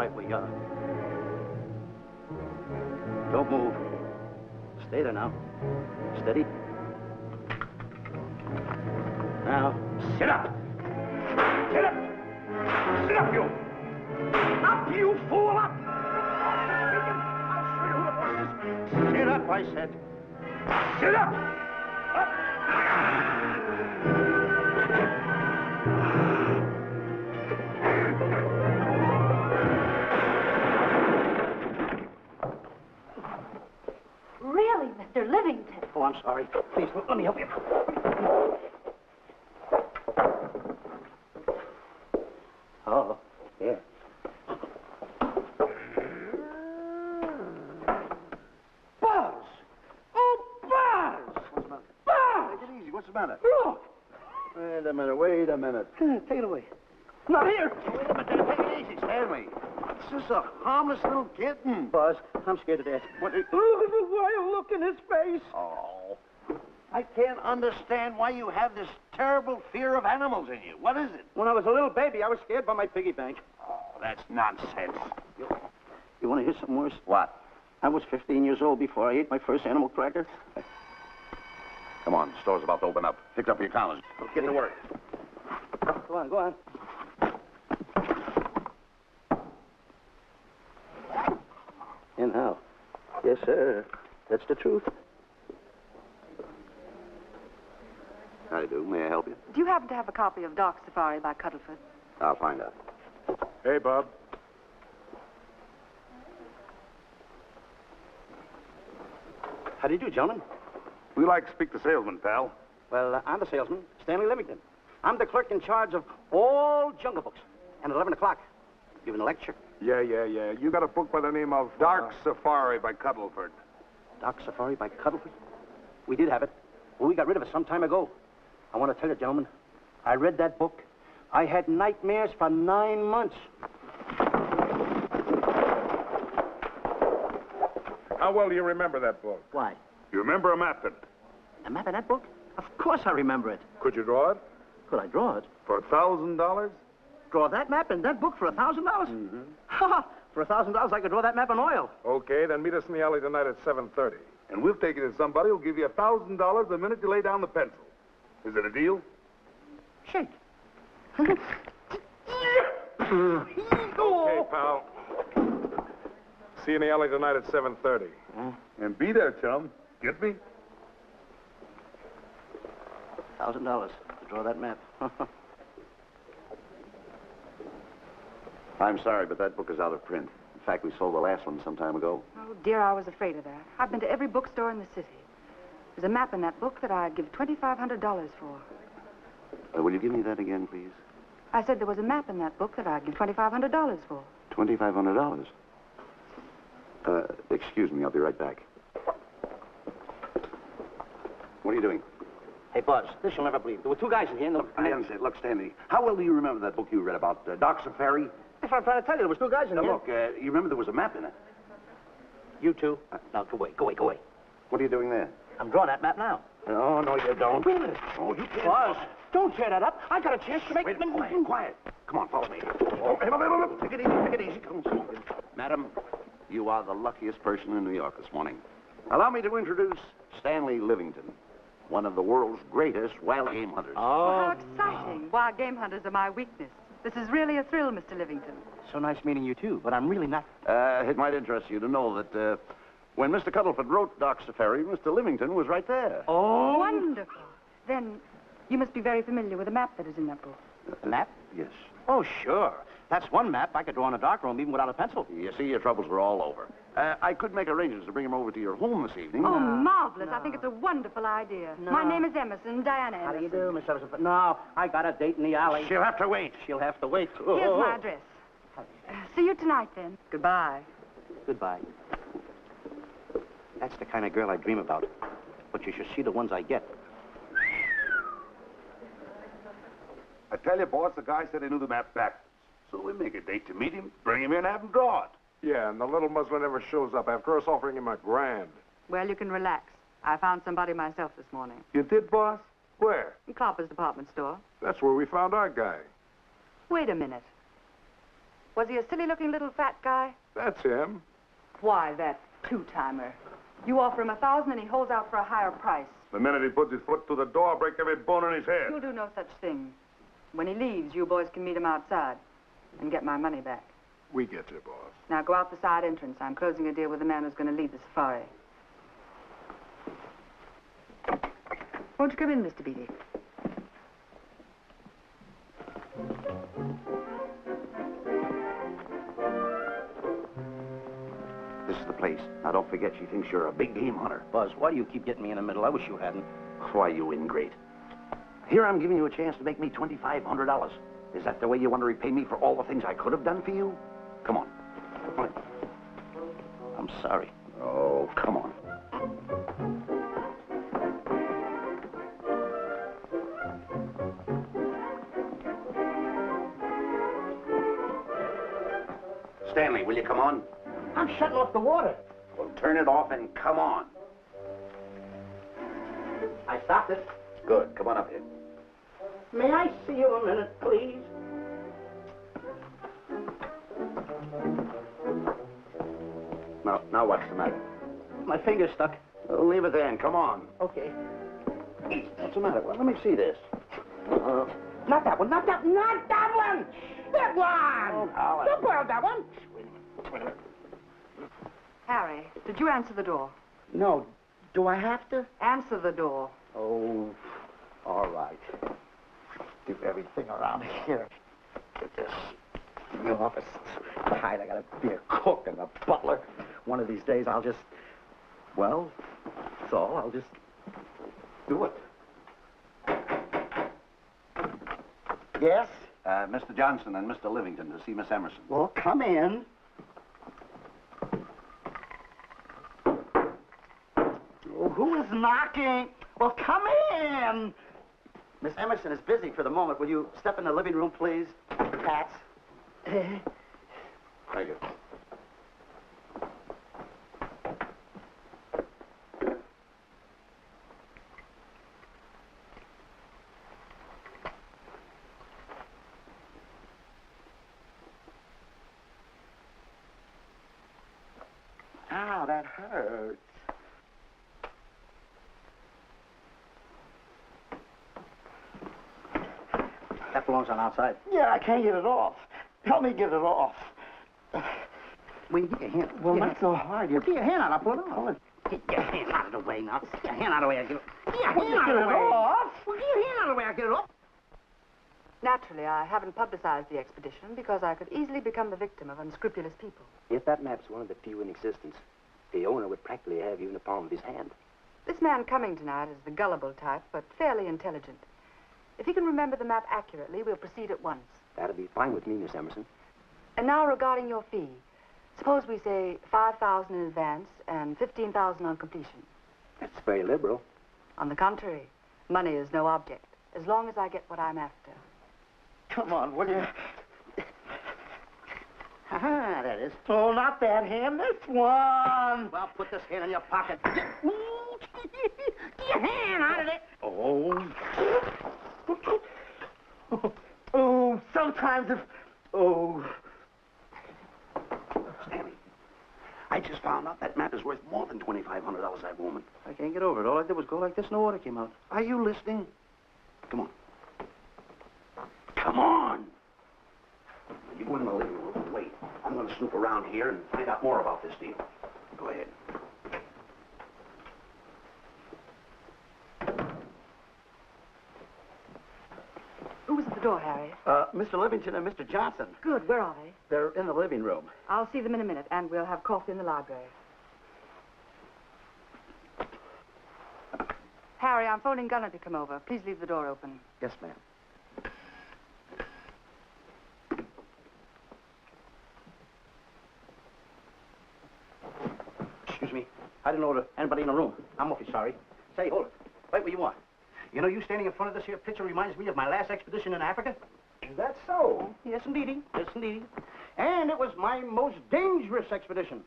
right where you are. Don't move. Stay there now. Steady. Now, sit up. Sit up. Sit up, you. Up, you fool, up. I'll show you who the boss is. Sit up, I said. Sit up. Up. Really, Mr. Livington? Oh, I'm sorry. Please, let me help you. Oh, yeah. Buzz! Oh, Buzz! What's the matter? Buzz! Take it easy. What's the matter? Look! Wait a minute. Take it away. Not here! Wait a minute. Take it easy, Stanley. It's just a harmless little kitten. Buzz, I'm scared to death. What? Look at the wild look in his face. Oh. I can't understand why you have this terrible fear of animals in you. What is it? When I was a little baby, I was scared by my piggy bank. Oh, that's nonsense. You want to hear something worse? What? I was 15 years old before I ate my first animal cracker. Come on, the store's about to open up. Pick up your collars. Get to work. Go on, go on. And how? Yes, sir. That's the truth. How do you do? May I help you? Do you happen to have a copy of Dark Safari by Cuddleford? I'll find out. Hey, Bob. How do you do, gentlemen? We like to speak to salesman, pal. Well, I'm the salesman, Stanley Livington. I'm the clerk in charge of all Jungle Books. And at 11 o'clock, giving a lecture. Yeah. You got a book by the name of Dark Safari by Cuddleford. Dark Safari by Cuddleford? We did have it. Well, we got rid of it some time ago. I want to tell you, gentlemen, I read that book. I had nightmares for 9 months. How well do you remember that book? Why? You remember a map in it? A map in that book? Of course I remember it. Could you draw it? Could I draw it? For $1,000? Draw that map in that book for $1,000? Mm-hmm. Ha! For $1,000, I could draw that map in oil. Okay, then meet us in the alley tonight at 7:30. And we'll take it to somebody who'll give you $1,000 the minute you lay down the pencil. Is it a deal? Shake. Okay, pal. See you in the alley tonight at 7:30. And be there, chum. Get me? $1,000 to draw that map. I'm sorry, but that book is out of print. In fact, we sold the last one some time ago. Oh, dear, I was afraid of that. I've been to every bookstore in the city. There's a map in that book that I'd give $2,500 for. Will you give me that again, please? I said there was a map in that book that I'd give $2,500 for. $2,500. Excuse me, I'll be right back. What are you doing? Hey, Buzz, this you'll never believe. There were two guys in here. And I understand. Look, Stanley, how well do you remember that book you read about Dark Safari? That's what I'm trying to tell you. There was two guys in Now, here. look, you remember there was a map in it. You two. Now, go away. What are you doing there? I'm drawing that map now. Oh, no, you don't. Wait a minute. Oh, you can't. Buzz, don't tear that up. I got a chance to make... Wait, quiet. Come on, follow me. Oh, hey, take it easy. Come on. Madam, you are the luckiest person in New York this morning. Allow me to introduce Stanley Livington, one of the world's greatest wild game hunters. How exciting. Wild game hunters are my weakness. This is really a thrill, Mr. Livington. So nice meeting you, too, but I'm really not... It might interest you to know that when Mr. Cuddleford wrote Dark Safari, Mr. Livington was right there. Oh! Wonderful. Then you must be very familiar with the map that is in that book. The map? Yes. Oh, sure. That's one map I could draw in a darkroom even without a pencil. You see, your troubles were all over. I could make arrangements to bring him over to your home this evening. Oh, marvelous. I think it's a wonderful idea. No. My name is Emerson, Diana Emerson. How do you do, Miss Emerson? No, I got a date in the alley. She'll have to wait. She'll have to wait. Here's my address. See you tonight, then. Goodbye. Goodbye. That's the kind of girl I dream about. But you should see the ones I get. I tell you, boss, the guy said he knew the map backwards. So we make a date to meet him, bring him in, have him draw it. Yeah, and the little muslin never shows up after us offering him a grand. Well, you can relax. I found somebody myself this morning. You did, boss? Where? In Clopper's department store. That's where we found our guy. Wait a minute. Was he a silly-looking little fat guy? That's him. Why, that two-timer. You offer him $1,000 and he holds out for a higher price. The minute he puts his foot through the door, I'll break every bone in his head. You'll do no such thing. When he leaves, you boys can meet him outside and get my money back. We get you, boss. Now go out the side entrance. I'm closing a deal with the man who's going to lead the safari. Won't you come in, Mr. Beatty? This is the place. Now, don't forget she thinks you're a big game hunter. Buzz, why do you keep getting me in the middle? I wish you hadn't. Why, you ingrate. Here I'm giving you a chance to make me $2,500. Is that the way you want to repay me for all the things I could have done for you? Come on. Come on. I'm sorry. Oh, come on. Stanley, will you come on? I'm shutting off the water. Well, turn it off and come on. I stopped it. Good. Come on up here. May I see you a minute, please? Now what's the matter? My finger's stuck. Well, leave it then. Come on. Okay. What's the matter? Well, let me see this. Not that one, not that one! That one! Don't borrow that one! Wait a minute. Harry, did you answer the door? No. Do I have to? Answer the door. Oh, all right. Do everything around here. Get this. The office is tight. I gotta be a cook and a butler. One of these days I'll just, well, that's all. I'll just do it. Yes? Mr. Johnson and Mr. Livington to see Miss Emerson. Well, come in. Oh, who is knocking? Well, come in. Miss Emerson is busy for the moment. Will you step in the living room, please? Cats. Thank you. Ow, that hurts. That belongs on outside. Yeah, I can't get it off. Help me get it off. Well, you get your hand. Well, not so hard. Get your hand out. I'll pull it off. Get your hand out of the way now. Get your hand out of the way. I get it. Get your hand out of the way. Off. Well, get your hand out of the way. I get it off. Naturally, I haven't publicized the expedition because I could easily become the victim of unscrupulous people. If that map's one of the few in existence, the owner would practically have you in the palm of his hand. This man coming tonight is the gullible type, but fairly intelligent. If he can remember the map accurately, we'll proceed at once. That'll be fine with me, Miss Emerson. And now regarding your fee. Suppose we say $5,000 in advance and $15,000 on completion. That's very liberal. On the contrary, money is no object, as long as I get what I'm after. Come on, will you? Ah, that is. Oh, not that hand. This one. Well, put this hand in your pocket. Get your hand out of it. Oh. Oh, sometimes if... Oh. Stanley, I just found out that map is worth more than $2,500 that moment. I can't get over it. All I did was go like this and the water came out. Are you listening? Come on. Come on! You go in the living room and wait. I'm going to snoop around here and find out more about this deal. Go ahead. Who was at the door, Harry? Mr. Livington and Mr. Johnson. Good. Where are they? They're in the living room. I'll see them in a minute, and we'll have coffee in the library. Harry, I'm phoning Gunner to come over. Please leave the door open. Yes, ma'am. Excuse me. I didn't order anybody in the room. I'm awfully sorry. Say, hold it. Right where you are. You know, you standing in front of this here picture reminds me of my last expedition in Africa. Is that so? Yes, indeedy. Yes, indeedy. And it was my most dangerous expedition.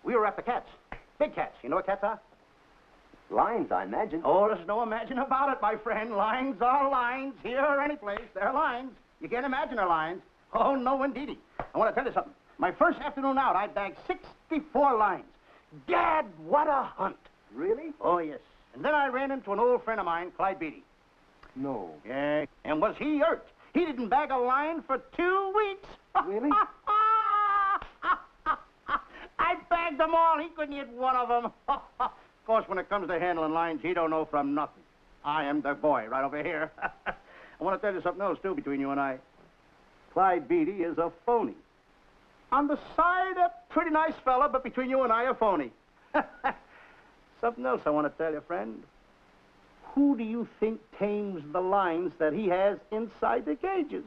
We were after cats. Big cats. You know what cats are? Lions, I imagine. Oh, there's no imagine about it, my friend. Lions are lions. Here or any place, they're lions. You can't imagine they're lions. Oh, no, indeedy. I want to tell you something. My first afternoon out, I bagged 64 lines. Gad, what a hunt. Really? Oh, yes. And then I ran into an old friend of mine, Clyde Beatty. No. Yeah, and was he hurt? He didn't bag a line for 2 weeks. Really? I bagged them all. He couldn't hit one of them. Of course, when it comes to handling lines, he don't know from nothing. I am the boy right over here. I want to tell you something else, too, between you and I. Clyde Beatty is a phony. On the side, a pretty nice fella, but between you and I, a phony. Something else I want to tell you, friend. Who do you think tames the lines that he has inside the cages?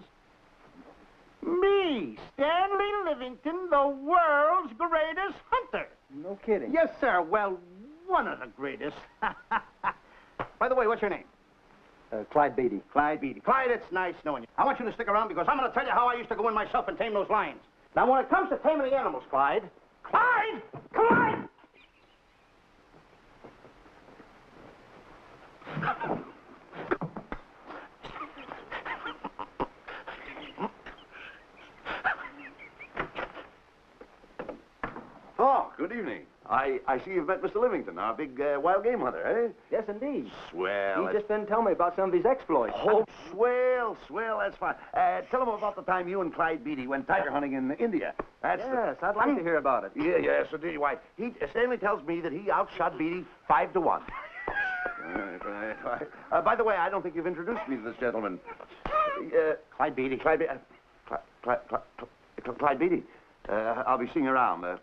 Me, Stanley Livington, the world's greatest hunter. No kidding. Yes, sir. Well, one of the greatest. By the way, what's your name? Clyde Beatty. Clyde Beatty. Clyde, it's nice knowing you. I want you to stick around because I'm going to tell you how I used to go in myself and tame those lions. Now, when it comes to taming the animals, Clyde... Clyde! Clyde! Oh, good evening. I see you've met Mr. Livington, our big wild game hunter, eh? Yes, indeed. Swell. He's just been telling me about some of his exploits. Oh, swell, that's fine. Tell him about the time you and Clyde Beatty went tiger hunting in India. Yes, I'd like to hear about it. Yes, indeed. Why, Stanley tells me that he outshot Beatty 5 to 1. Right. By the way, I don't think you've introduced me to this gentleman. Clyde Beatty. Clyde Beatty. I'll be seeing you around.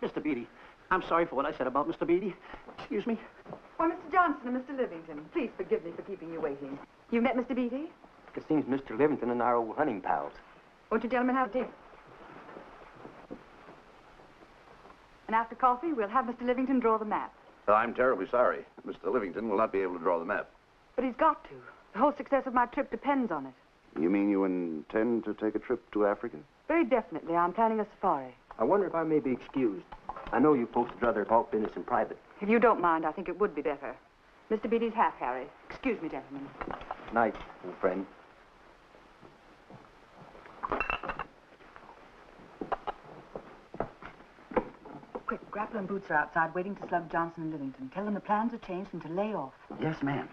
Mr. Beatty, I'm sorry for what I said about Mr. Beatty. Excuse me. Why, Mr. Johnson and Mr. Livington, please forgive me for keeping you waiting. You met Mr. Beatty? It seems Mr. Livington and our old hunting pals. Won't you gentlemen have tea? And after coffee, we'll have Mr. Livington draw the map. I'm terribly sorry. Mr. Livington will not be able to draw the map. But he's got to. The whole success of my trip depends on it. You mean you intend to take a trip to Africa? Very definitely. I'm planning a safari. I wonder if I may be excused. I know you folks would rather talk business in private. If you don't mind, I think it would be better. Mr. Beatty's half Harry. Excuse me, gentlemen. Night, old friend. Quick, Grapple and Boots are outside waiting to slug Johnson and Livington. Tell them the plans have changed and to lay off. Yes, ma'am.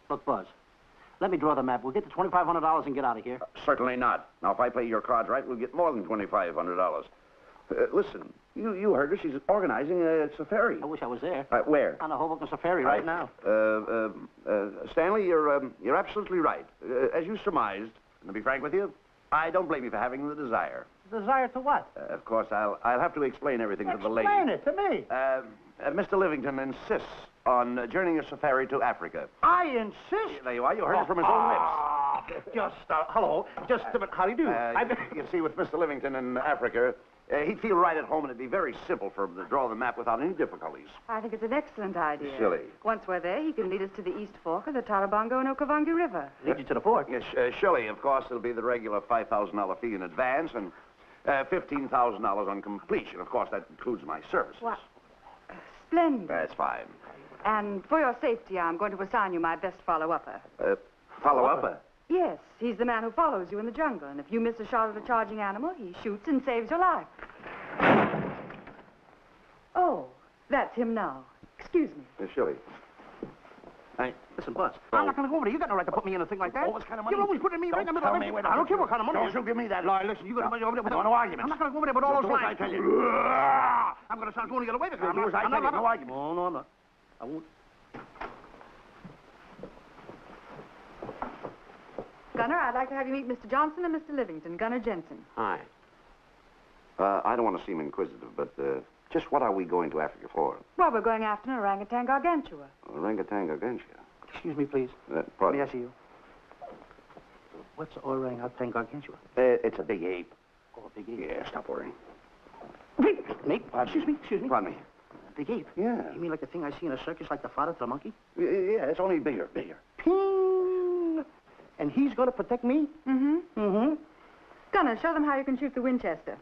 Look, Buzz, let me draw the map. We'll get the $2,500 and get out of here. Certainly not. Now, if I play your cards right, we'll get more than $2,500. Listen, you heard her. She's organizing a safari. I wish I was there. Where? On a Hoboken safari right now. Stanley, you're absolutely right. As you surmised, and to be frank with you, I don't blame you for having the desire. Desire to what? Of course, I'll have to explain everything to the lady. Explain it to me. Mr. Livington insists on journeying a safari to Africa. I insist. There you are. You heard it from his own lips. Hello. Just a minute. How do you do? You see, with Mr. Livington in Africa, he'd feel right at home, and it'd be very simple for him to draw the map without any difficulties. I think it's an excellent idea. Silly. Once we're there, he can lead us to the East Fork of the Tarabongo and Okavango River. Lead you to the fort. Yes, surely, of course, it'll be the regular $5,000 fee in advance and $15,000 on completion. Of course, that includes my services. What? Splendid. That's fine. And for your safety, I'm going to assign you my best follow-upper. Follow-up? Yes, he's the man who follows you in the jungle. And if you miss a shot at a charging animal, he shoots and saves your life. Oh, that's him now. Excuse me. Surely. Hey, listen, Buzz. I'm not going to go over there. You got no right to put me in a thing like that. Oh, what kind of money? You're always putting me right in the middle of it. I don't care what kind of money. Don't you give me that. No, listen, you got to go over there with no arguments. I'm not going to go over there with all those Do as lines. I tell you. I'm going to start going to get away with it. Do as I tell you. No arguments. No, I'm not. I won't. Gunner, I'd like to have you meet Mr. Johnson and Mr. Livington, Gunner Jensen. Hi. I don't want to seem inquisitive, but just what are we going to Africa for? Well, we're going after an orangutan gargantua. Orangutan gargantua. Excuse me, please. Pardon? May I see you? What's orangutan gargantua? It's a big ape. Oh, a big ape. Yeah, stop worrying. Mate, excuse me. Pardon me. A big ape? Yeah. You mean like the thing I see in a circus, like the fodder to the monkey? Yeah, it's only bigger. Ping! And he's going to protect me? Mm-hmm. Mm-hmm. Gunner, show them how you can shoot the Winchester.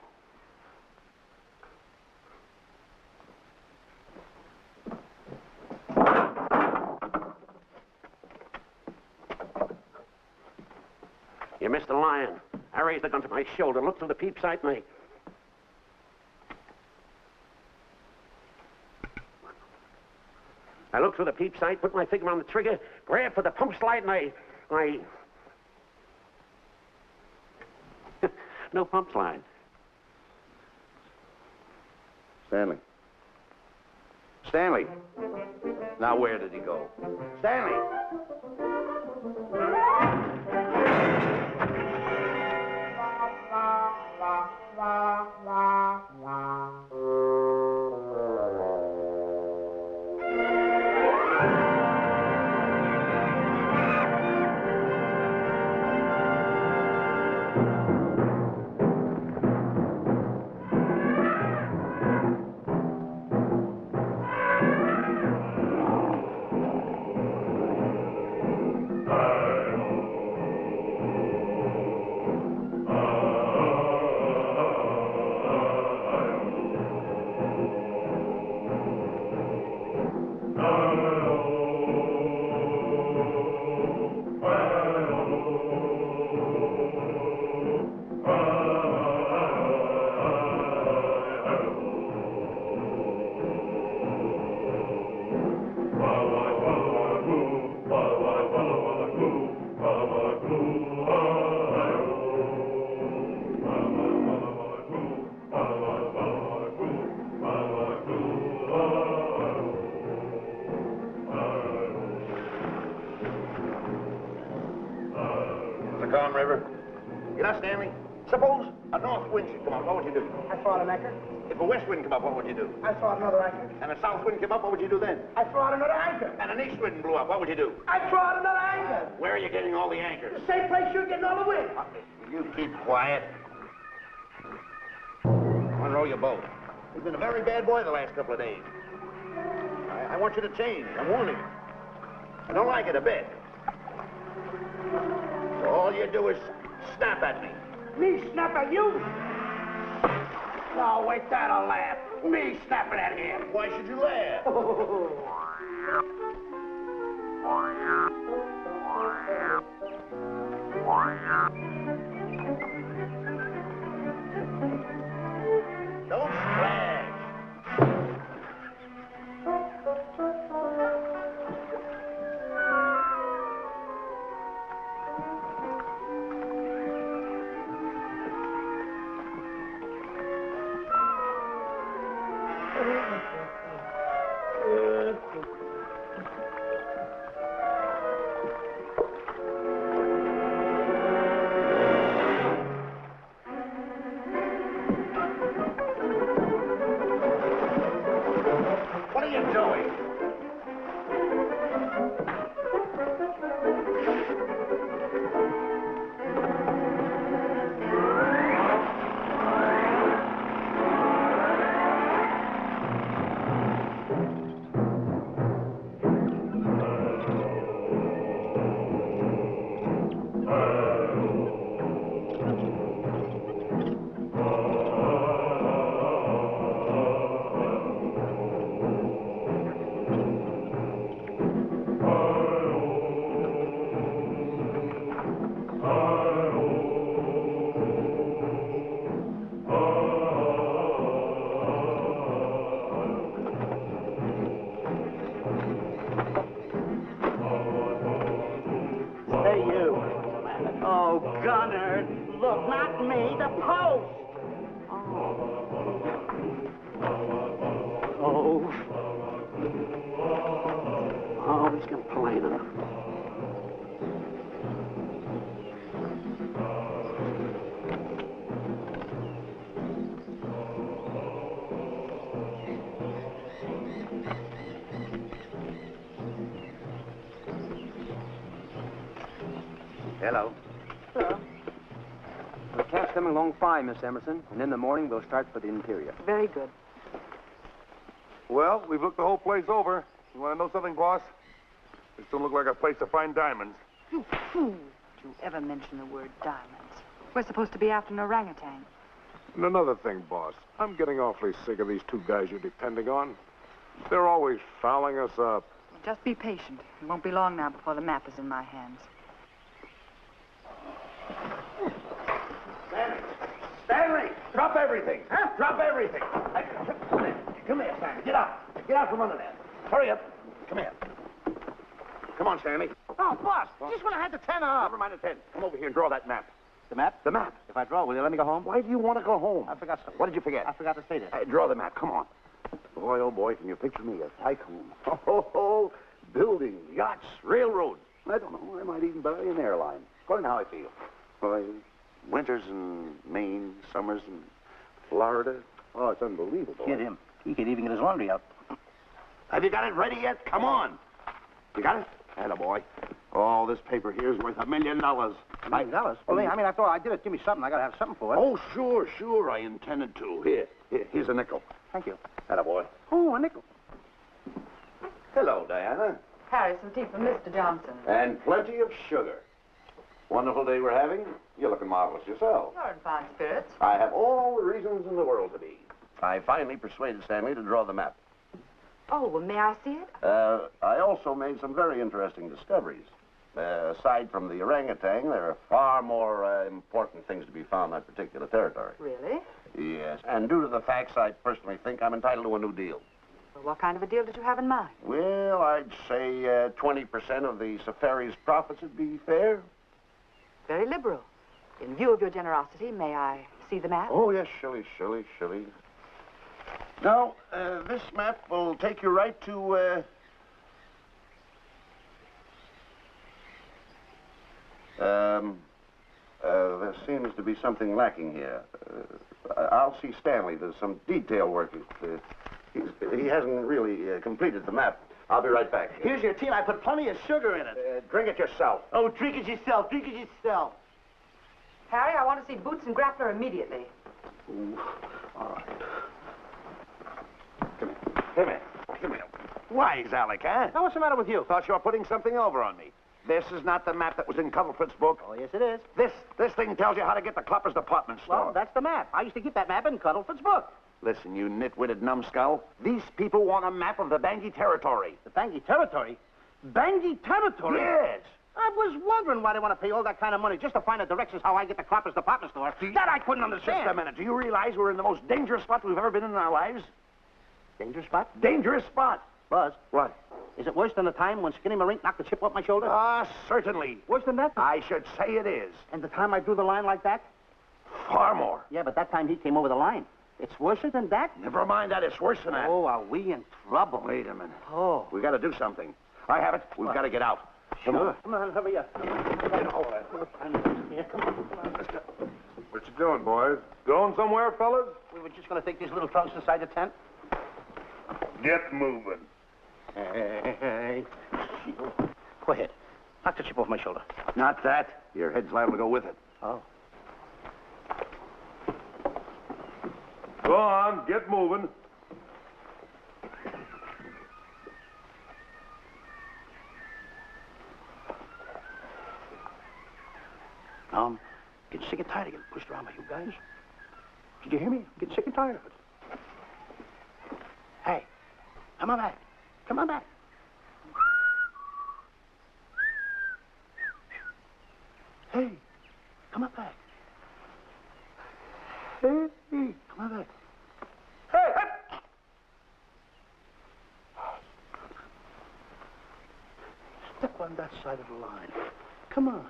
You're Mr. Lion. I raised the gun to my shoulder, looked through the peep sight, and I looked through the peep sight, put my finger on the trigger, grabbed for the pump slide, and I... No pump slide. Stanley. Stanley. Now, where did he go? Stanley! Calm River. You know, Stanley, suppose a north wind should come up, what would you do? I throw out an anchor. If a west wind come up, what would you do? I throw out another anchor. And a south wind came up, what would you do then? I throw out another anchor. And an east wind blew up, what would you do? I throw out another anchor. Where are you getting all the anchors? The same place you're getting all the wind. You keep quiet. Unroll your boat. You've been a very bad boy the last couple of days. I want you to change. I'm warning you. I don't like it a bit. So all you do is snap at me. Me snap at you? No, wait, that'll laugh. Me snapping at him. Why should you laugh? Don't splash. What are you doing? Gunner, look, not me, the post. Oh, he's complaining. Hello. Hello. The camp's coming along fine, Miss Emerson, and in the morning we'll start for the interior. Very good. Well, we've looked the whole place over. You want to know something, boss? This don't look like a place to find diamonds. You fool. Don't you ever mention the word diamonds. We're supposed to be after an orangutan. And another thing, boss. I'm getting awfully sick of these two guys you're depending on. They're always fouling us up. Just be patient. It won't be long now before the map is in my hands. Stanley, drop everything. Huh? Drop everything. Come here, Stanley. Get out. Get out from under there. Hurry up. Come here. Come on, Stanley. Oh, boss, just when I had the 10 off. Never mind the 10. Come over here and draw that map. The map? The map. If I draw, will you let me go home? Why do you want to go home? I forgot something. What did you forget? I forgot to say this. Draw the map. Come on. Boy, oh boy, can you picture me? A tycoon. Oh, buildings, yachts, railroads. I don't know. I might even buy an airline. According to how I feel. Boy, winters in Maine, summers in Florida. Oh, it's unbelievable. Kid him. He could even get his laundry out. Have you got it ready yet? Come on. You got it? Attaboy. Oh, this paper here is worth $1 million. $1 million? Well, I mean, I thought I did it. Give me something. I got to have something for it. Oh, sure. I intended to. Here's a nickel. Thank you. Attaboy. Oh, a nickel. Hello, Diana. Harry, some tea for Mr. Johnson. And plenty of sugar. Wonderful day we're having. You're looking marvelous yourself. You're in fine spirits. I have all the reasons in the world to be. I finally persuaded Stanley to draw the map. Oh, well, may I see it? I also made some very interesting discoveries. Aside from the orangutan, there are far more important things to be found in that particular territory. Really? Yes. And due to the facts, I personally think I'm entitled to a new deal. Well, what kind of a deal did you have in mind? Well, I'd say 20% of the safari's profits would be fair. Very liberal. In view of your generosity, may I see the map? Oh, yes, Shirley. Now, this map will take you right to, there seems to be something lacking here. I'll see Stanley. There's some detail work. He hasn't really completed the map. I'll be right back. Here's your tea, and I put plenty of sugar in it. Drink it yourself. Oh, drink it yourself. Harry, I want to see Boots and Grappler immediately. Ooh. All right. Come here. Wise, Alec, huh? Now, what's the matter with you? Thought you were putting something over on me. This is not the map that was in Cuddlefoot's book. Oh, yes, it is. This thing tells you how to get to Cloppers department store. Well, that's the map. I used to keep that map in Cuddlefoot's book. Listen, you nitwitted numbskull. These people want a map of the Bangui territory. The Bangui territory? Bangui territory? Yes. I was wondering why they want to pay all that kind of money just to find the directions how I get to Cloppers department store. That I couldn't understand. Just a minute. Do you realize we're in the most dangerous spot we've ever been in our lives? Dangerous spot? Dangerous spot. Buzz. What? Is it worse than the time when Skinny Marink knocked the chip off my shoulder? Certainly. Worse than that? I should say it is. And the time I drew the line like that? Far more. Yeah, but that time he came over the line. It's worse than that? Never mind that. It's worse than that. Oh, are we in trouble? Wait a minute. Oh. We got to do something. I have it. We've got to get out. Come on. Come on, hurry up. Come on. Let's go. What you doing, boys? Going somewhere, fellas? We were just going to take these little trunks inside the tent. Get moving. Hey. Go ahead. Knock the chip off my shoulder. Not that. Your head's liable to go with it. Oh. Go on, get moving. I'm getting sick and tired of getting pushed around by you guys. Did you hear me? I'm getting sick and tired of it. Hey, come on back. Come on back. Hey, come on back. Hey, come on back. Hey! Step on that side of the line. Come on.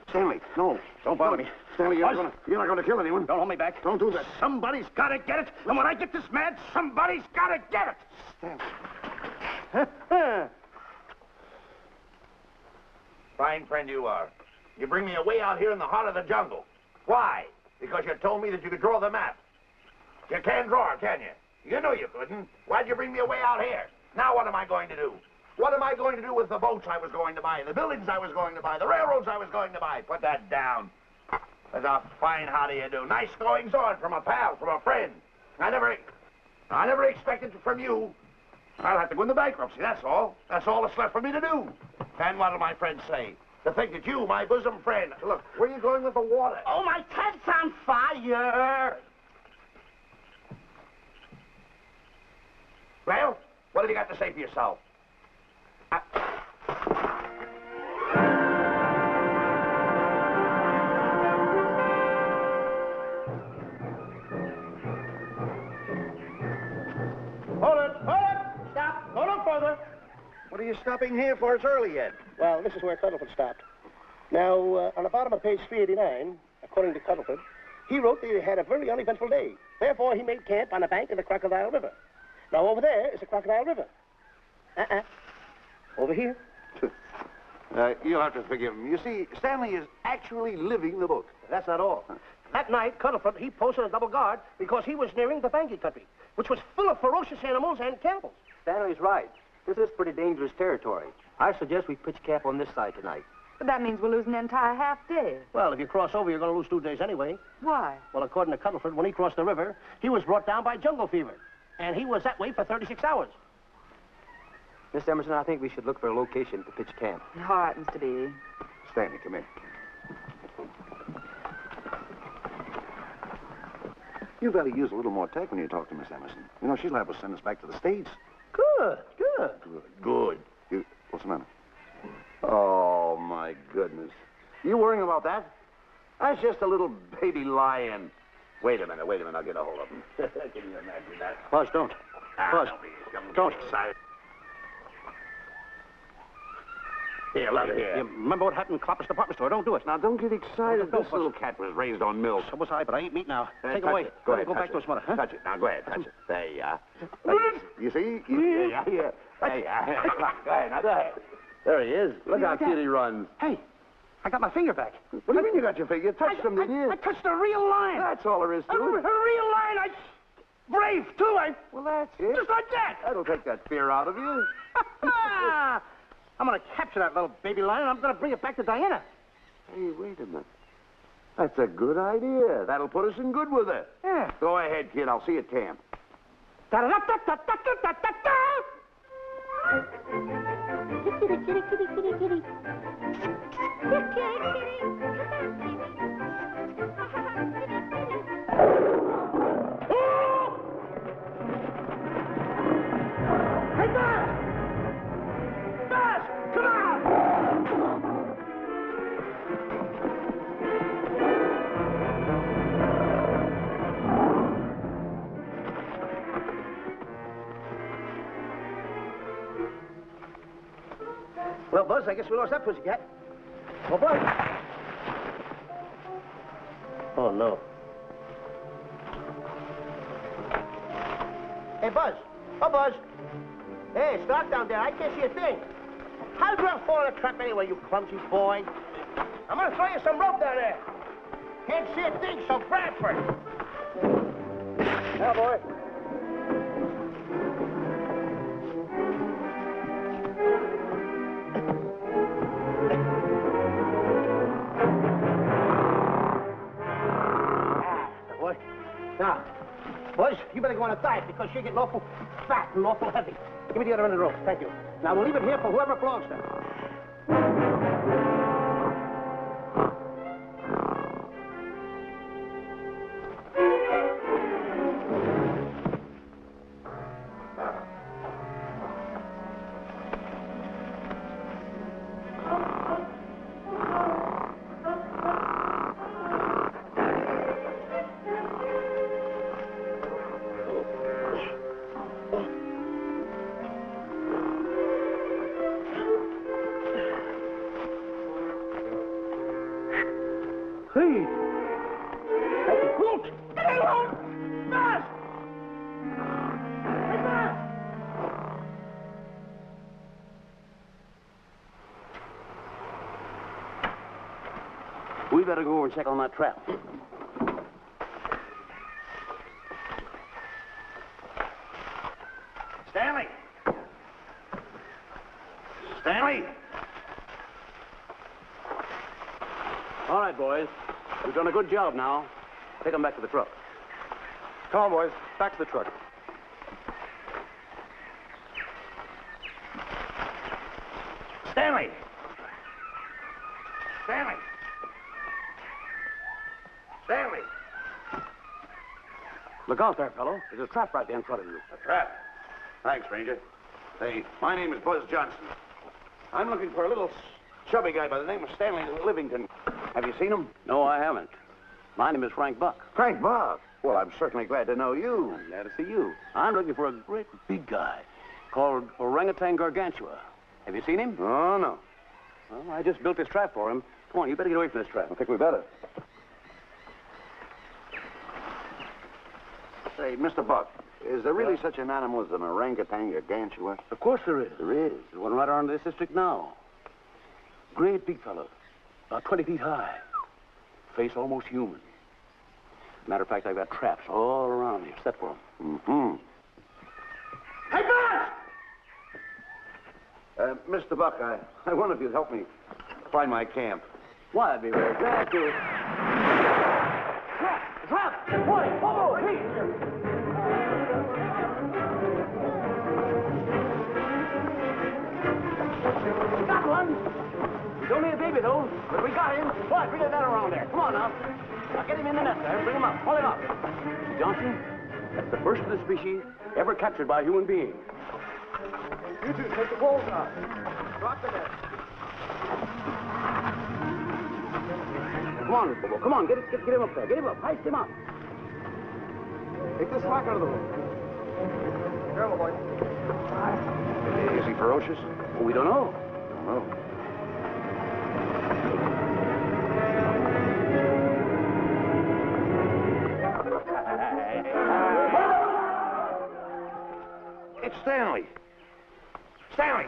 Stanley, no. Don't bother me. Stanley, you're not going to kill anyone. Don't hold me back. Don't do that. Somebody's got to get it. And when I get this mad, somebody's got to get it. Stanley. Fine friend you are. You bring me away out here in the heart of the jungle. Why? Because you told me that you could draw the map. You can't draw it, can you? You know you couldn't. Why'd you bring me away out here? Now what am I going to do? What am I going to do with the boats I was going to buy, the buildings I was going to buy, the railroads I was going to buy? Put that down. That's a fine how do you do. Nice goings on from a pal, from a friend. I never expected it from you. I'll have to go into bankruptcy, that's all. That's all that's left for me to do. And what'll my friends say? To think that you, my bosom friend... Look, where are you going with the water? Oh, my tent's on fire. Well, what have you got to say for yourself? What are you stopping here for? It's early yet. Well, this is where Cuddlefoot stopped. Now, on the bottom of page 389, according to Cuddlefoot, he wrote that he had a very uneventful day. Therefore, he made camp on the bank of the Crocodile River. Now, over there is the Crocodile River. Over here. You'll have to forgive him. You see, Stanley is actually living the book. That's not all. That night, Cuddlefoot, he posted a double guard because he was nearing the Banky country, which was full of ferocious animals and cannibals. Stanley's right. This is pretty dangerous territory. I suggest we pitch camp on this side tonight. But that means we'll lose an entire half day. Well, if you cross over, you're going to lose 2 days anyway. Why? Well, according to Cuddlefoot, when he crossed the river, he was brought down by jungle fever. And he was that way for 36 hours. Miss Emerson, I think we should look for a location to pitch camp. All right, Mr. Beatty. Stanley, come in. You better use a little more tact when you talk to Miss Emerson. You know, she'll have us send us back to the States. Good. Good. What's the matter? Oh, my goodness. You worrying about that? That's just a little baby lion. Wait a minute. I'll get a hold of him. Can you imagine that? Buzz, don't. Buzz, don't. Excited. Here, let it here. You remember what happened in Copper's department store? Don't do it. Now, don't get excited. Don't, This little cat was raised on milk. So was I, but I ain't meat now. Take it touch away. it. Go ahead. Go touch back to his mother, huh? Touch it. Now, go ahead. Touch it. There you are. You see? Yeah. There you are. Come on. Go ahead. Now, go ahead. There he is. Look how cute he runs. Hey, I got my finger back. What do you mean you got your finger? You touched him, didn't you? I touched a real lion. That's all there is to A it. real lion. Brave, too. Well, that's it. Just like that. That'll take that fear out of you. I'm going to capture that little baby lion, and I'm going to bring it back to Diana. Hey, wait a minute. That's a good idea. That'll put us in good with her. Yeah. Go ahead, kid. I'll see you at camp. Da-da-da-da-da-da-da-da-da. Kitty, kitty, kitty, kitty, kitty. Kitty, kitty. Hey, Buzz! Buzz, come on! Well, Buzz, I guess we lost that pussycat. Oh, Buzz. Oh, no. Hey, Buzz. Oh, Buzz. Hey, it's dark down there. I can't see a thing. How did you ever fall in a trap anyway, you clumsy boy? I'm going to throw you some rope down there. Can't see a thing, so Bradford. Now, boy. Boy. Now, Buzz, you better go on a diet because you're getting awful fat and awful heavy. Give me the other end of the rope. Thank you. Now, we'll leave it here for whoever it belongs to. Hey! Look! Get along! Buzz! Hey, Buzz! We better go over and check on that trap. Stanley! Stanley! All right, boys. We've done a good job now. Take them back to the truck. Come on, boys. Back to the truck. Stanley! Stanley! Stanley! Look out there, fellow. There's a trap right there in front of you. A trap. Thanks, Ranger. Hey, my name is Buzz Johnson. I'm looking for a little chubby guy by the name of Stanley Livington. Have you seen him? No, I haven't. My name is Frank Buck. Frank Buck. Well, I'm certainly glad to know you. I'm glad to see you. I'm looking for a great big guy called Orangutan Gargantua. Have you seen him? Oh, no. Well, I just built this trap for him. Come on, you better get away from this trap. I think we better. Say, Mr. Buck, is there really such an animal as an orangutan gargantua? Of course there is. There is. There's one right around this district now. Great big fellow. About 20 feet high. Face almost human. Matter of fact, I've got traps all around here set for him. Mm-hmm. Hey, Buzz! Mr. Buck, I wonder if you'd help me find my camp. Why, I'd be very glad to. Trap! Trap! Boy, whoa, please! Got one! He's only a baby, though, but we got him. Boy, bring that around there. Come on, now. Now, get him in the net there. Bring him up. Pull him up. Johnson, that's the first of the species ever captured by a human being. You two, take the poles out. Drop the net. Come on, Bobo. Come on. Get him up there. Get him up. Heist him up. Take the slack out of the hook. Careful, boy. Is he ferocious? Well, we don't know. Don't know. It's Stanley. Stanley,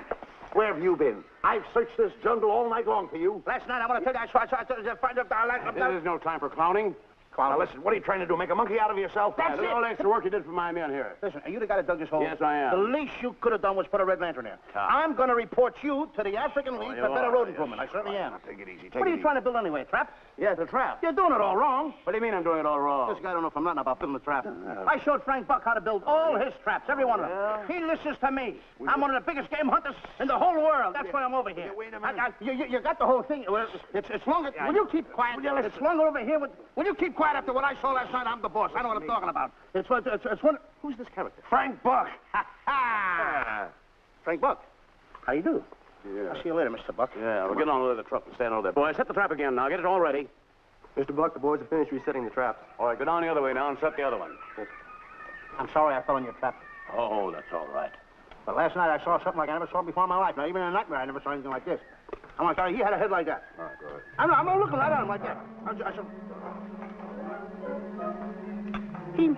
where have you been? I've searched this jungle all night long for you. Last night, I want to tell you, I saw There's no time for clowning. Now, listen, what are you trying to do? Make a monkey out of yourself? That's Look at all the extra work you did for my men here. Listen, are you the guy that dug this hole? Yes, I am. The least you could have done was put a red lantern there. I'm going to report you to the African League for better road improvement. I certainly am. Take it easy. What are you trying to build anyway, trap? Yeah, it's a trap. You're doing it all wrong. What do you mean I'm doing it all wrong? This guy don't know from nothing about building a trap. I showed Frank Buck how to build all his traps, every one of them. He listens to me. I'm one of the biggest game hunters in the whole world. That's why I'm over here. Wait a minute. You got the whole thing. Well, it's longer. Will you keep quiet? It's longer over here. Will you keep quiet after what I saw last night? I'm the boss. I know what I'm talking about. It's one. Who's this character? Frank Buck. Frank Buck. How you do? Yeah. I'll see you later, Mr. Buck. Yeah, we'll get on with the truck and stand over there. Boys, set the trap again now. Get it all ready. Mr. Buck, the boys have finished resetting the traps. All right, go down the other way now and set the other one. I'm sorry I fell in your trap. Oh, that's all right. But last night I saw something like I never saw before in my life. Now, even in a nightmare, I never saw anything like this. I'm sorry, he had a head like that. All right, go ahead. I'm not looking right at him like that. Eat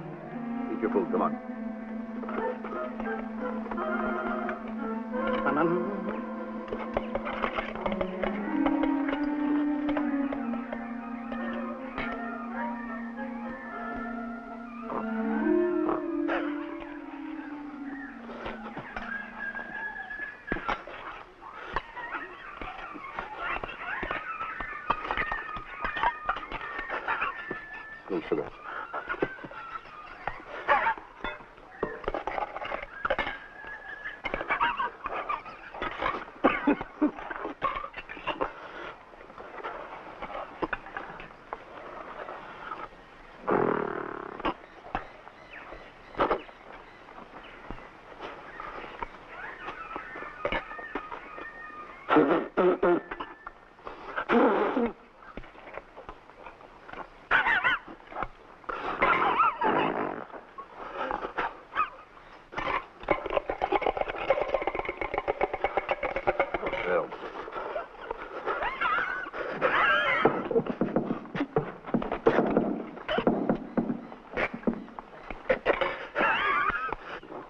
your food. Come on. No sugar.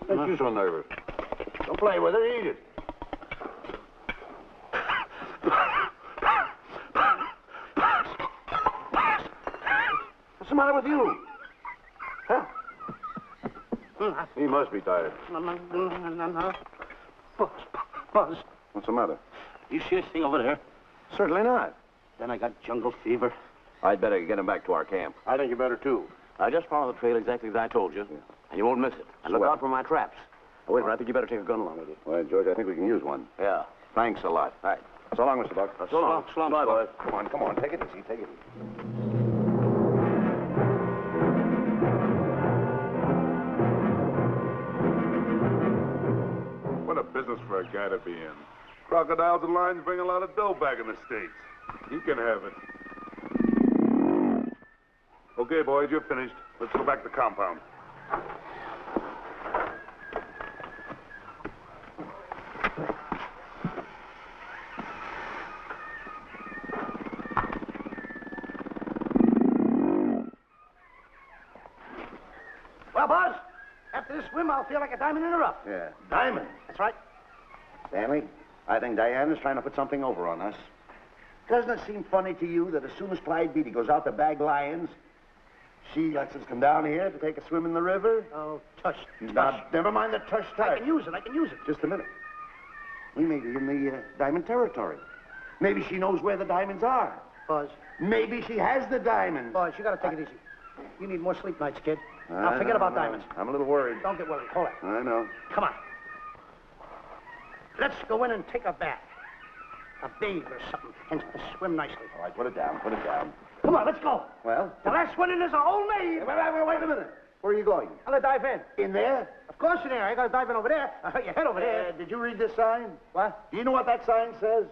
Don't you so nervous. Don't play with it, eat it. What's the matter with you? Huh? He must be tired. Buzz, What's the matter? you see this thing over there? Certainly not. Then I got jungle fever. I'd better get him back to our camp. I think you better, too. I just follow the trail exactly as I told you, and you won't miss it. And look Swell. out for my traps. Oh, wait a minute, I think you better take a gun along with you. Well, George, I think we can use one. Yeah. Thanks a lot. All right. So long, Mr. Buck. So long. So long, Bye, boys. Come on. Take it easy. Take it easy. What a business for a guy to be in. Crocodiles and lions bring a lot of dough back in the States. You can have it. Okay, boys, you're finished. Let's go back to the compound. swim, I'll feel like a diamond in the rough. Yeah, diamond. That's right. Stanley, I think Diana's trying to put something over on us. Doesn't it seem funny to you that as soon as Clyde Beatty goes out to bag lions, she lets us come down here to take a swim in the river? Oh, tush. Now, never mind the tush. I can use it. Just a minute. We may be in the diamond territory. Maybe she knows where the diamonds are. Buzz. Maybe she has the diamonds. Buzz, you gotta take it easy. You need more sleep nights, kid. Now forget about diamonds. I'm a little worried. Don't get worried. Hold it. I know. Come on. Let's go in and take a bath. A bathe or something, and swim nicely. All right, put it down. Come on, let's go. Well? The last one in is a whole maid. Wait a minute. Where are you going? I'm gonna dive in. In there? Of course in there. I gotta dive in over there. Your head over there. Did you read this sign? What? Do you know what that sign says?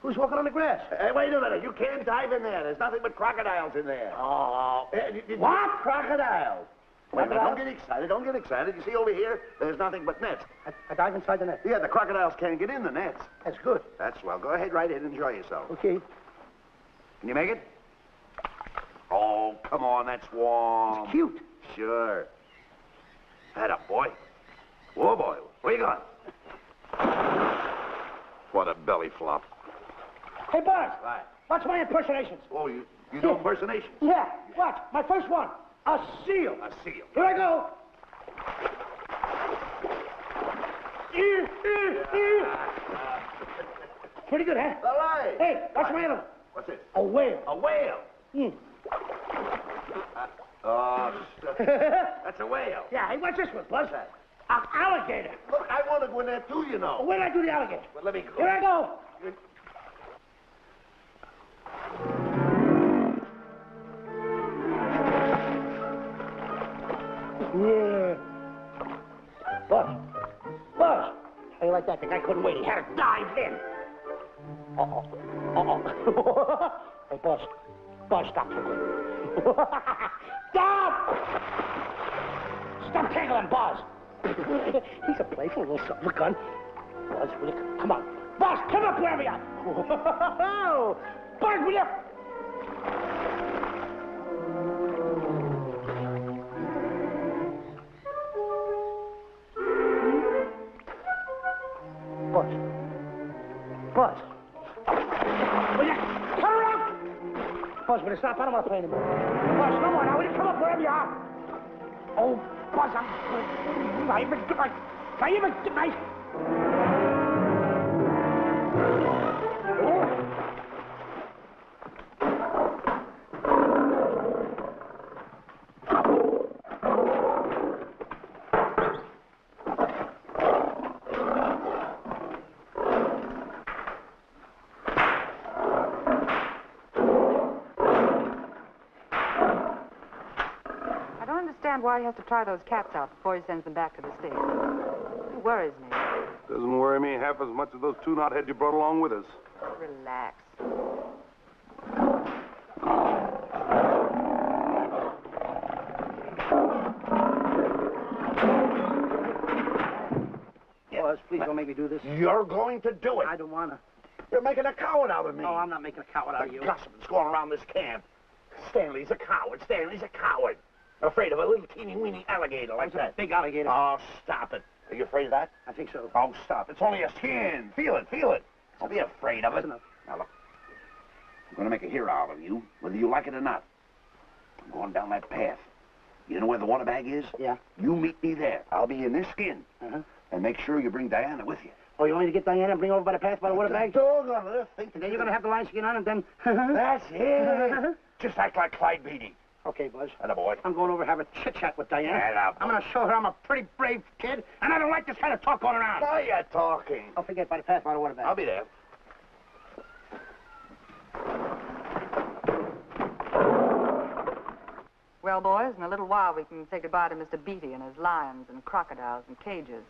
Who's walking on the grass? Wait a minute. You can't dive in there. There's nothing but crocodiles in there. Oh. What? Crocodiles. Wait a minute. Don't get excited. You see over here, there's nothing but nets. I dive inside the net. Yeah, the crocodiles can't get in the nets. That's good. That's swell. Go ahead, right in. Enjoy yourself. Okay. Can you make it? Oh, come on. That's warm. It's cute. Sure. Head up, boy. Whoa, boy. Where you going? What a belly flop. Hey, Buzz. Right. Watch my impersonations. Oh, you know impersonations? Yeah. Watch. My first one. A seal. A seal. Here I go. Pretty good, huh? All right. Hey, watch my other one. What's it? A whale. A whale. Oh, that's a whale. Yeah, hey, watch this one, Buzz. An alligator. Look, I want to go in there too, you know. Where did I do the alligator? Well, let me go. Here I go. Yeah. Buzz. How you like that? The guy couldn't wait. He had to dive in. Hey, Buzz. Stop. Stop! Stop tangling, Buzz. He's a playful little son of a gun. Buzz, will you come on? Buzz, come up wherever you are. Buzz, will you? Buzz. Will you turn around? Buzz, will you stop? I don't want to play anymore. Buzz, come on now. Will you come up wherever you are? Oh, Buzz, I even get my... Why he has to try those cats out before he sends them back to the States. It worries me. Doesn't worry me half as much as those two knotheads you brought along with us. Relax. Buzz, please don't make me do this. You're going to do it. I don't want to. You're making a coward out of me. No, I'm not making a coward out of you. The gossip's going around this camp. Stanley's a coward. Afraid of a little teeny-weeny alligator like that. A big alligator. Oh, stop it. Are you afraid of that? I think so. Oh, stop. It's only a skin. Feel it. Don't be afraid of it. That's enough. Now, look. I'm going to make a hero out of you, whether you like it or not. I'm going down that path. You know where the water bag is? Yeah. You meet me there. I'll be in this skin. Uh-huh. And make sure you bring Diana with you. Oh, you want me to get Diana and bring her over by the path by the water bag? Doggone it. And then you're going to have the lion skin on and then... That's it. Just act like Clyde Beatty. Okay, Buzz. Attaboy. I'm going over to have a chit-chat with Diana. Attaboy. I'm going to show her I'm a pretty brave kid, and I don't like this kind of talk going around. Now you're talking. I'll forget by the path by the water bag. I'll be there. Well, boys, in a little while we can say goodbye to Mr. Beatty and his lions and crocodiles and cages.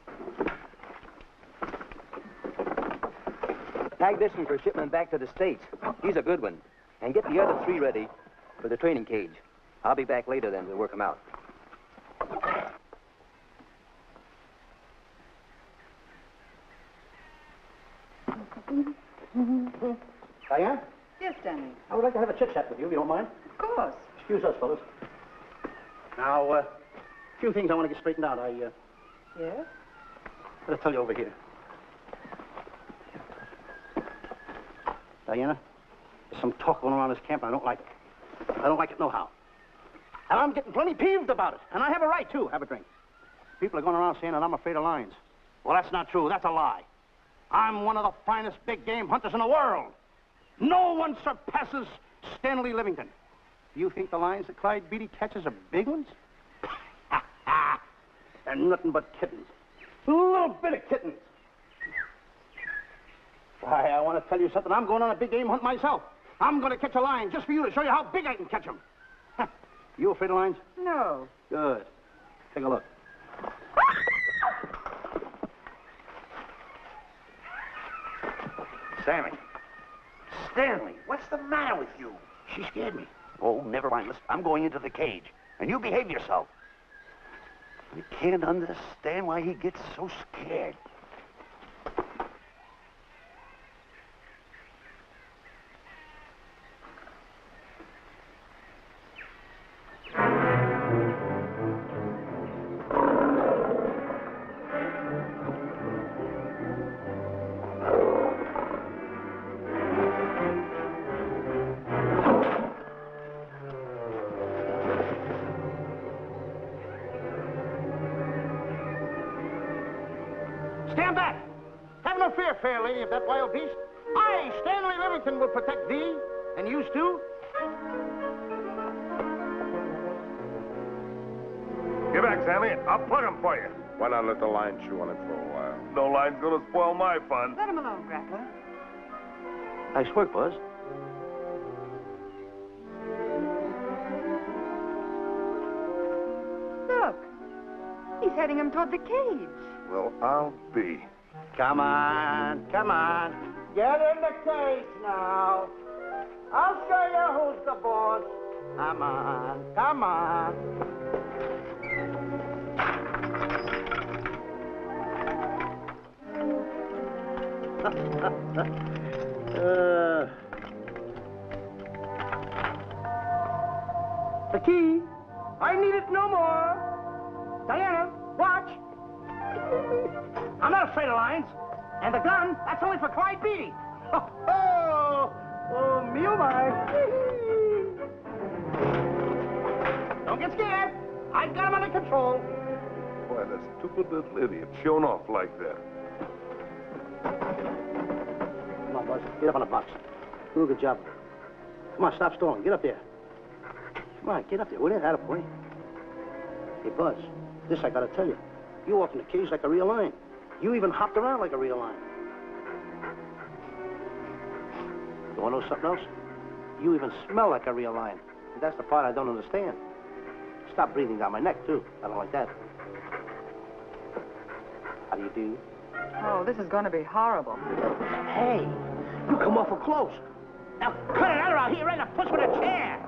Tag this one for shipment back to the States. He's a good one. And get the other 3 ready for the training cage. I'll be back later then to work them out. Diana? Yes, Stanley. I would like to have a chit-chat with you, if you don't mind. Of course. Excuse us, fellas. Now, A few things I want to get straightened out. Yeah? Better tell you over here. Diana, there's some talk going around this camp, and I don't like it. I don't like it nohow. And I'm getting plenty peeved about it. And I have a right, too. Have a drink. People are going around saying that I'm afraid of lions. Well, that's not true. That's a lie. I'm one of the finest big game hunters in the world. No one surpasses Stanley Livington. You think the lions that Clyde Beatty catches are big ones? They're nothing but kittens. A little bit of kittens. Why, I want to tell you something. I'm going on a big game hunt myself. I'm going to catch a lion just for you to show you how big I can catch him. You afraid of lions? No. Good. Take a look. Sammy. Stanley, what's the matter with you? She scared me. Oh, never mind. Listen, I'm going into the cage, and you behave yourself. I can't understand why he gets so scared. Stand back! Have no fear, fair lady of that wild beast. I, Stanley Livington, will protect thee, and you too. Get back, Sammy. I'll plug him for you. Why not let the lion chew on it for a while? No lion's gonna spoil my fun. Let him alone, Grappler. Nice work, Buzz. Look. He's heading him toward the cage. Well, I'll be. Come on, come on. Get in the cage now. I'll show you who's the boss. Come on, come on. The key. I need it no more. Diana, watch. I'm not afraid of lions. And the gun, that's only for Clyde Beatty. Oh, me oh my. Don't get scared. I've got him under control. Why, that stupid little idiot showing off like that. Come on, Buzz. Get up on the box. Do a good job. Come on, stop stalling. Get up there. Come on, get up there. Will you? Attaboy. Hey, Buzz, this I gotta tell you. You walked in the cage like a real lion. You even hopped around like a real lion. You want to know something else? You even smell like a real lion. And that's the part I don't understand. Stop breathing down my neck, too. I don't like that. How do you do? Oh, this is going to be horrible. Hey, you come awful close. Now, cut it out or I'll hit you right in the puss with a chair.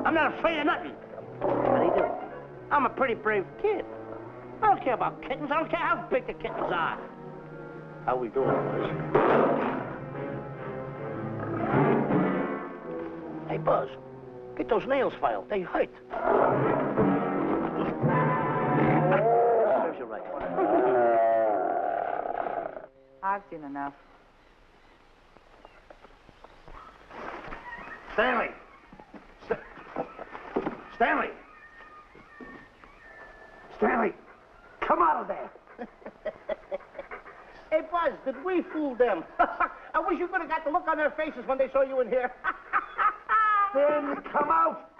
I'm not afraid of nothing. How do you do? I'm a pretty brave kid. I don't care about kittens. I don't care how big the kittens are. How we doing, Buzz? Hey, Buzz, get those nails filed. They hurt. Serves you right. I've seen enough. Stanley! Stanley! Stanley! Come out of there! Hey, Buzz, did we fool them? I wish you could have got the look on their faces when they saw you in here. Stanley, come out!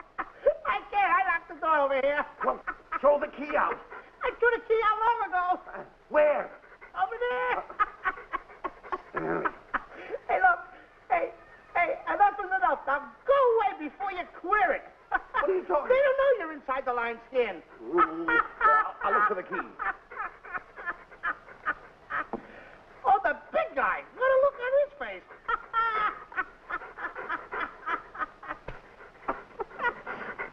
I can't. I locked the door over here. Well, throw the key out. I threw the key out long ago. Where? Over there. Stanley. Hey, look. Hey, enough is enough. Now go away before you queer it. What are you talking They don't know you're inside the lion's skin. I'll look for the key. Oh, the big guy. What a look on his face.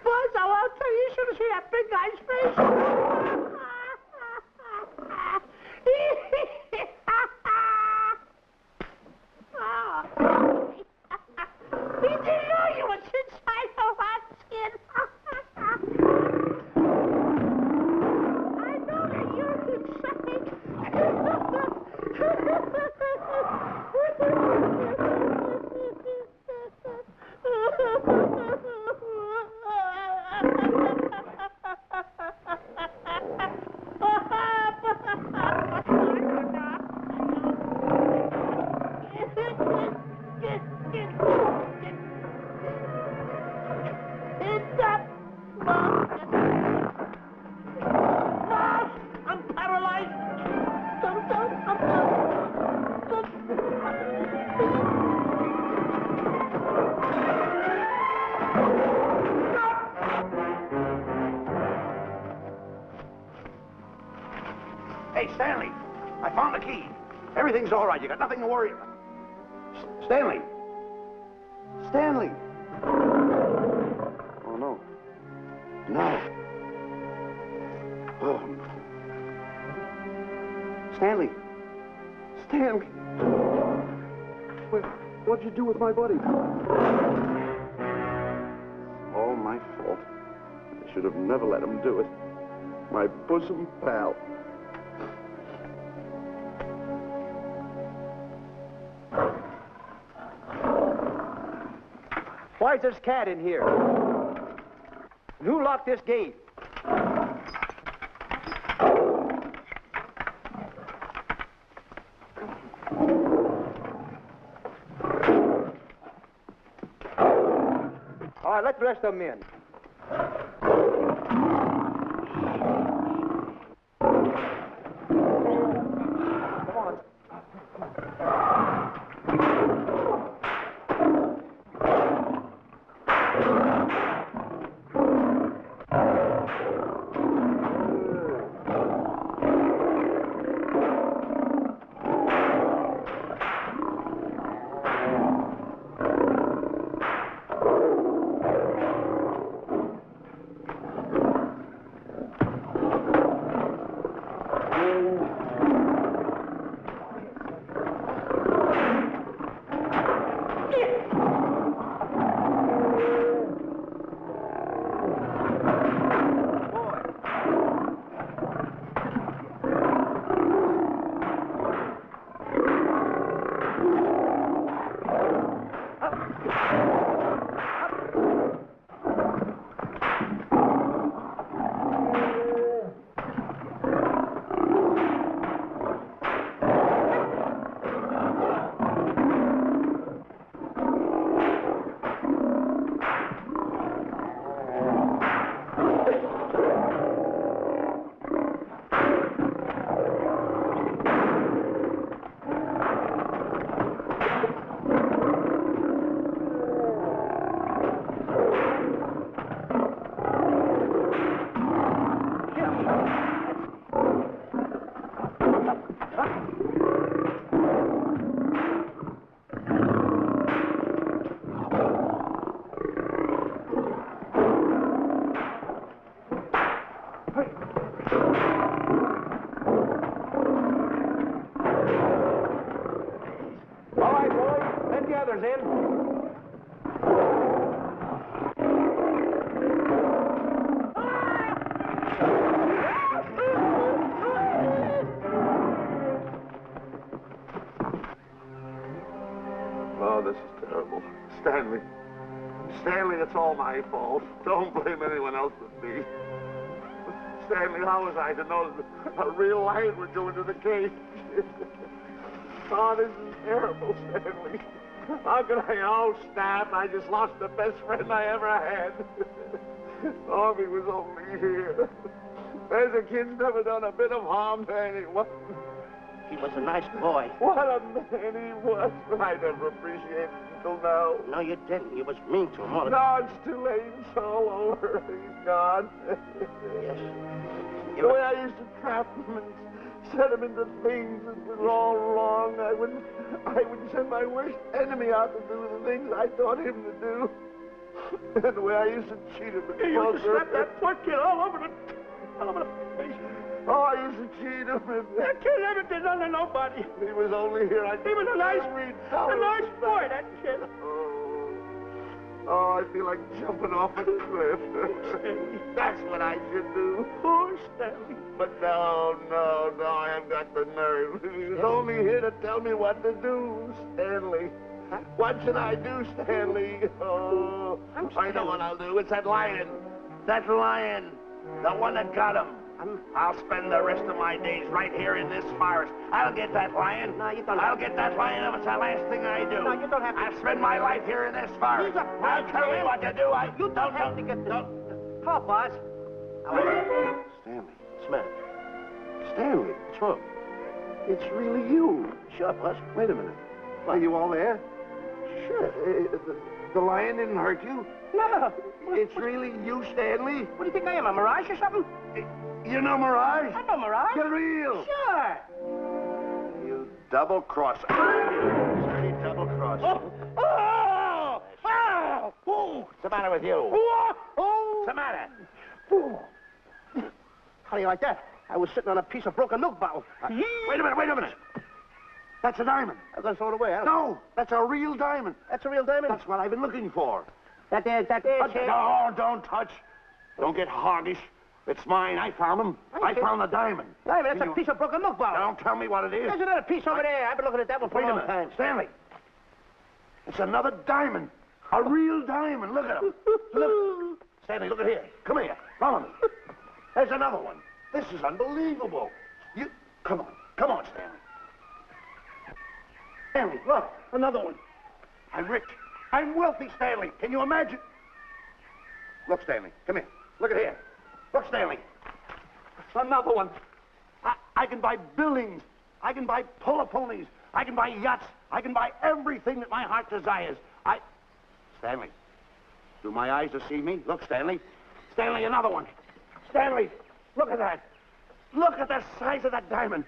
Buzz, I'll tell you, you should have seen that big guy's face. Hey, Stanley, I found the key. Everything's all right. You got nothing to worry about. Stanley. Stanley. Oh, no. No. Oh, no. Stanley. Stanley. What'd you do with my buddy? All my fault. I should have never let him do it. My bosom pal. Why is this cat in here? And who locked this gate? All right, let the rest of them in. Stanley, it's all my fault. Don't blame anyone else but me. Stanley, how was I to know that a real lion would go into the cage? Oh, this is terrible, Stanley. How could I? Oh, snap, I just lost the best friend I ever had. Oh, if he was only here. The kid's never done a bit of harm to anyone. He was a nice boy. What a man he was. I never appreciated him until now. No, you didn't. You was mean to him all the No, it's too late. It's all over. He's gone. Yes. The way I used to trap him and set him into things that was all wrong, I would send my worst enemy out to do the things I taught him to do. And the way I used to cheat him. You used to slap that poor kid all over the face. Oh, I used to cheat him. That kid never did nothing to nobody. He was only here. He was a nice boy, that kid. Oh, I feel like jumping off a cliff. That's what I should do. Poor Stanley. But no, I haven't got the nerve. He was only here to tell me what to do, Stanley. Huh? What should I do, Stanley? Oh, I know what I'll do. It's that lion. That lion. The one that got him. I'll spend the rest of my days right here in this forest. I'll get that lion. No, you don't. I'll get that lion if it's the last thing I do. No, you don't have to. I'll spend my life here in this forest. Now tell me what to do. You don't have to get this. Come on, boss. Stanley. Smith. Stanley. What's wrong? It's really you. Sure, boss. Wait a minute. Are you all there? Sure. The lion didn't hurt you? No. It's really you, Stanley? What do you think I am, a mirage or something? You know Mirage? I know Mirage. The real. Sure. You double-crosser. Dirty double-crosser. Oh! What's the matter with you? What's the matter? How do you like that? I was sitting on a piece of broken milk bottle. Wait a minute. That's a diamond. I'm going to throw it away, huh? No, that's a real diamond. That's a real diamond? That's what I've been looking for. That there, Sheriff. No, don't touch. Don't get hoggish. It's mine. I found them. I found the diamond. Diamond, that's a piece of broken milk bottle. Don't tell me what it is. There's another piece over there. I've been looking at that one for a long time. Stanley. It's another diamond. A real diamond. Look at him. Look. Stanley, look at here. Come here. Follow me. There's another one. This is unbelievable. Come on, Stanley. Stanley, look. Another one. I'm rich. I'm wealthy, Stanley. Can you imagine? Look, Stanley. Come here. Look at here. Look, Stanley. Another one. I can buy buildings. I can buy polo ponies. I can buy yachts. I can buy everything that my heart desires. Stanley, do my eyes deceive me? Look, Stanley. Stanley, another one. Stanley, look at that. Look at the size of that diamond.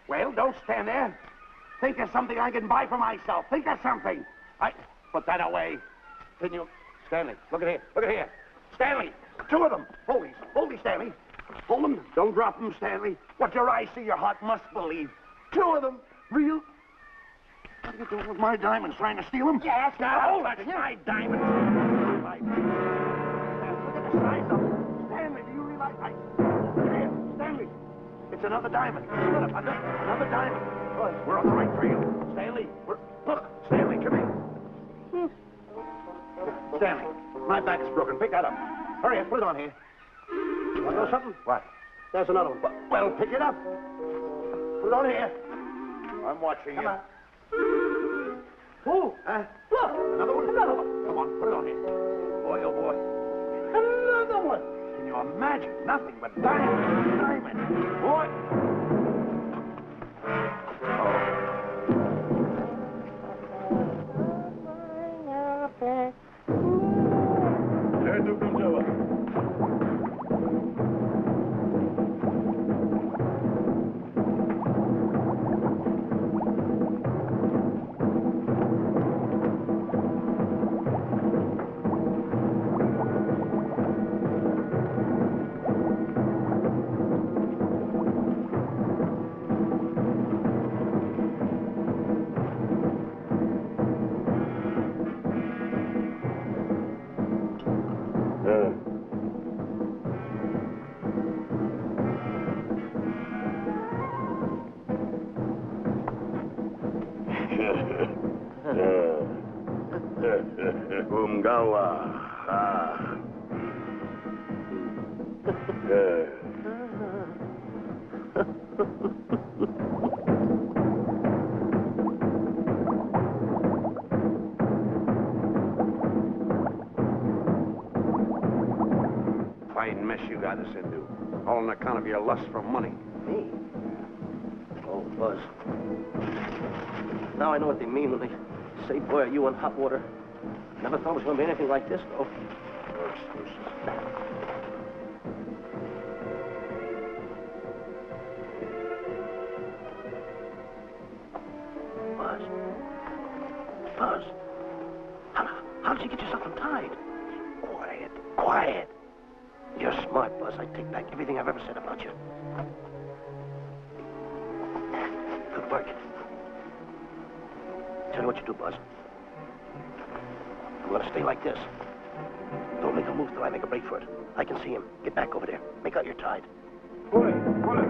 Well, don't stand there. Think of something I can buy for myself. Think of something. Put that away. Can you... Stanley, look at here. Look at here. Stanley, two of them. Hold these, Stanley. Hold them. Don't drop them, Stanley. What your eyes see, your heart must believe. Two of them. Real... What are you doing with my diamonds? Trying to steal them? Yes, Hold it. My diamonds. Look at the size of them. Stanley, do you realize... Here, Stanley. It's another diamond. Another diamond. We're on the right trail. Stanley, look, Stanley, come here. Stanley, my back is broken. Pick that up. Hurry up, put it on here. Want to know something? What? There's another one. Well, pick it up. Put it on here. I'm watching you. Come on. Oh, look. Another one? Another one. Come on, put it on here. Boy, oh boy. Another one. Can you imagine? Nothing but diamond. Boy. Fine mess you got us into. All on account of your lust for money. Me? Oh, Buzz. Now I know what they mean when they say, boy, are you in hot water. Never thought it was going to be anything like this, though. Buzz. How did you get yourself untied? Quiet. You're smart, Buzz. I take back everything I've ever said about you. Good work. Tell you what you do, Buzz. I'm gonna stay like this. Don't make a move till I make a break for it. I can see him. Get back over there. Make out you're tied. Pull it. Pull it.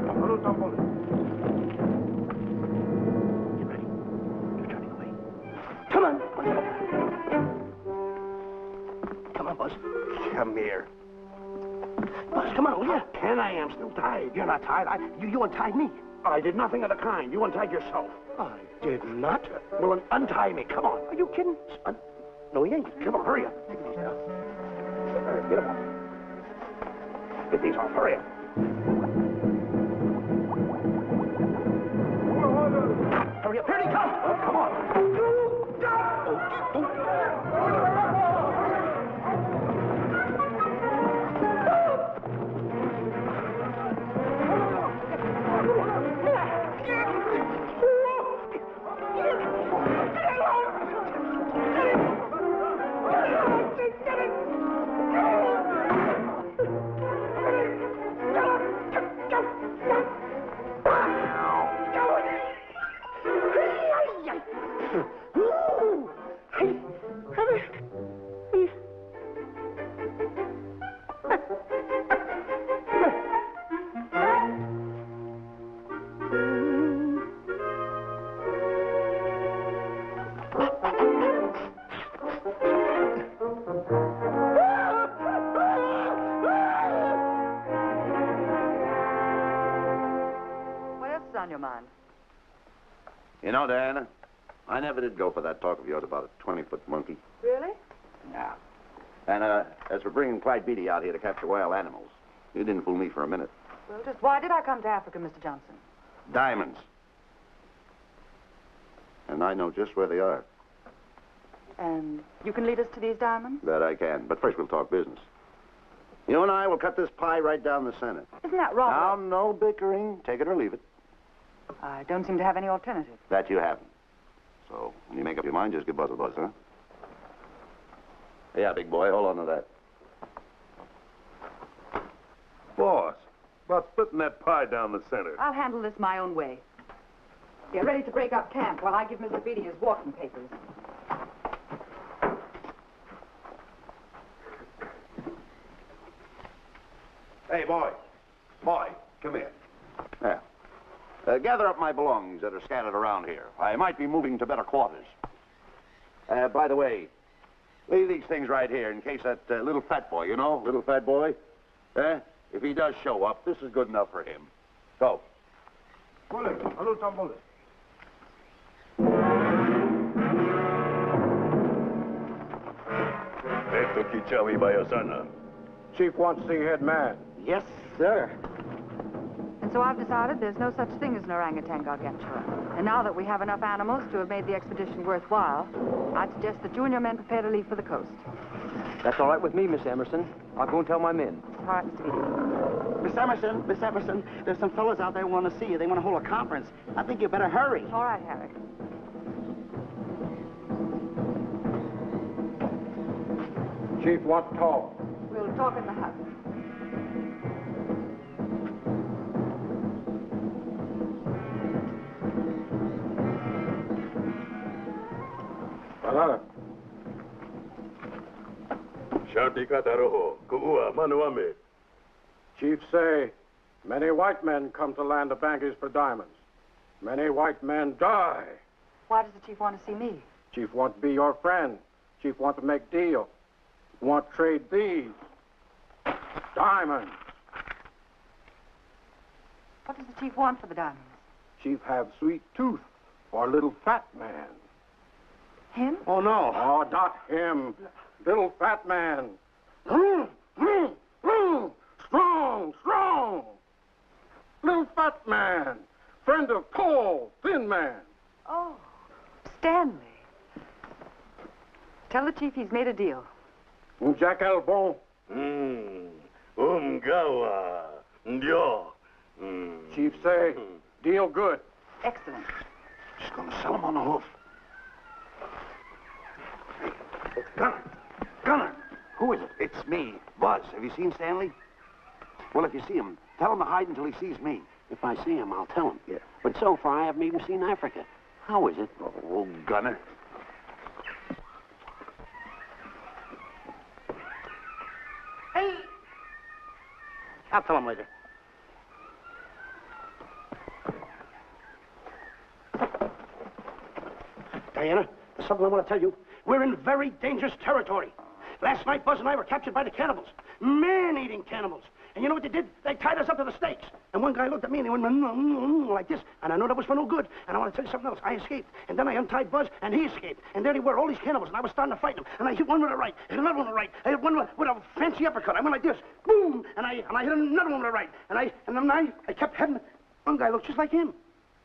Get ready. You're turning away. Come on. Come on, Buzz. Come here. Buzz, come on, will you? Can I? I'm still tied. You're not tied. You untied me. I did nothing of the kind. You untied yourself. I did not. Well, then untie me. Come on. Are you kidding? No, he ain't. Come on, hurry up. Take these now. Get them off. Get these off. Hurry up. Hurry up. Here he comes. Oh, come on. You know, Diana, I never did go for that talk of yours about a 20-foot monkey. Really? Yeah. And as for bringing Clyde Beatty out here to capture wild animals, you didn't fool me for a minute. Well, just why did I come to Africa, Mr. Johnson? Diamonds. And I know just where they are. And you can lead us to these diamonds? That I can. But first we'll talk business. You and I will cut this pie right down the center. Isn't that wrong? Now, no bickering. Take it or leave it. I don't seem to have any alternative. That you haven't. So, when you make up your mind, just give Buzz a buzz, huh? Yeah, big boy, hold on to that. Boss, about splitting that pie down the center. I'll handle this my own way. Get ready to break up camp while I give Mr. Beatty his walking papers. Hey, boy. Boy, come here. Yeah. Gather up my belongings that are scattered around here. I might be moving to better quarters. By the way, leave these things right here in case that little fat boy, you know, little fat boy, if he does show up, this is good enough for him. Go. Esto Kichawi Bayasana. Chief wants to see head man. Yes, sir. And so I've decided there's no such thing as an orangutan gargantua. And now that we have enough animals to have made the expedition worthwhile, I'd suggest that you and your men prepare to leave for the coast. That's all right with me, Miss Emerson. I'll go and tell my men. All right, Mr. Beatty. Miss Emerson, there's some fellas out there who want to see you. They want to hold a conference. I think you better hurry. All right, Harry. Chief wants to talk. We'll talk in the hut. Hello. Shantika Taroho, Kuua, Manuame. Chief say, many white men come to land of Bangis for diamonds. Many white men die. Why does the chief want to see me? Chief want to be your friend. Chief want to make deal. Want to trade these diamonds. What does the chief want for the diamonds? Chief have sweet tooth for little fat man. Him? Oh, no. Oh, not him. Little fat man. Strong, strong. Little fat man. Friend of tall, thin man. Oh, Stanley. Tell the chief he's made a deal. Jack Albon. Umgawa. Ndio. Chief say, deal good. Excellent. Just gonna sell him on the hoof. Gunner! Gunner! Who is it? It's me, Buzz. Have you seen Stanley? Well, if you see him, tell him to hide until he sees me. If I see him, I'll tell him. Yeah. But so far, I haven't even seen Africa. How is it? Oh, Gunner. Hey! I'll tell him later. Diana, there's something I want to tell you. We're in very dangerous territory. Last night, Buzz and I were captured by the cannibals. Man-eating cannibals. And you know what they did? They tied us up to the stakes. And one guy looked at me and he went like this. And I know that was for no good. And I want to tell you something else. I escaped. And then I untied Buzz and he escaped. And there they were, all these cannibals. And I was starting to fight them. And I hit one with a right, hit another one with a right. I hit one with a fancy uppercut. I went like this. Boom! And I hit another one with a right. And then I kept heading. One guy looked just like him.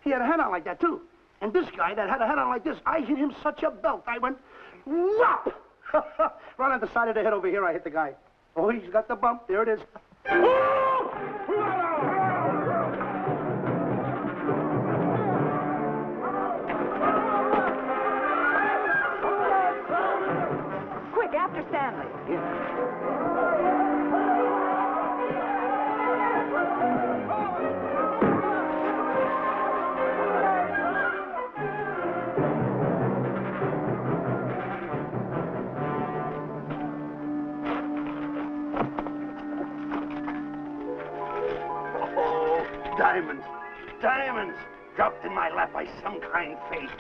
He had a hat on like that, too. And this guy that had a hat on like this, I hit him such a belt. I went, whop! Right on the side of the head over here, I hit the guy. Oh, he's got the bump. There it is. Quick, after Stanley. Diamonds! Diamonds! Dropped in my lap by some kind fate.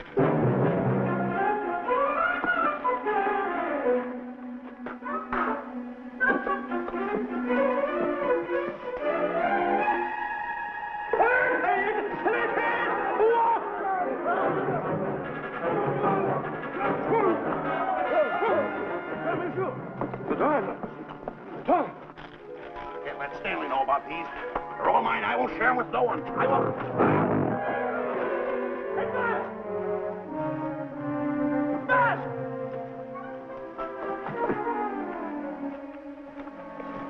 sure. The diamonds. The diamonds. Can't let Stanley know about these. They're all mine. I won't share them with no one. I won't.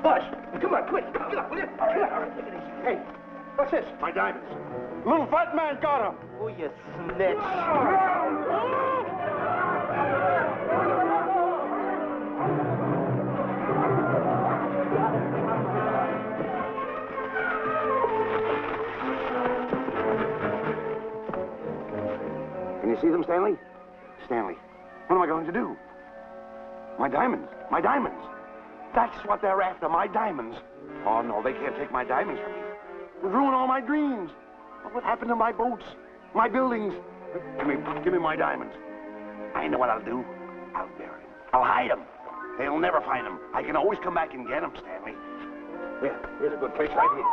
Boss, come on, quick. Get up, will you? All right. Take it easy. Hey, what's this? My diamonds. Little fat man got him. Oh, you snitch. Can you see them, Stanley? Stanley, what am I going to do? My diamonds. My diamonds. That's what they're after, my diamonds. Oh, no, they can't take my diamonds from me. It'll ruin all my dreams. What happened to my boats, my buildings? Give me my diamonds. I know what I'll do. I'll bury them. I'll hide them. They'll never find them. I can always come back and get them, Stanley. Here, here's a good place right here.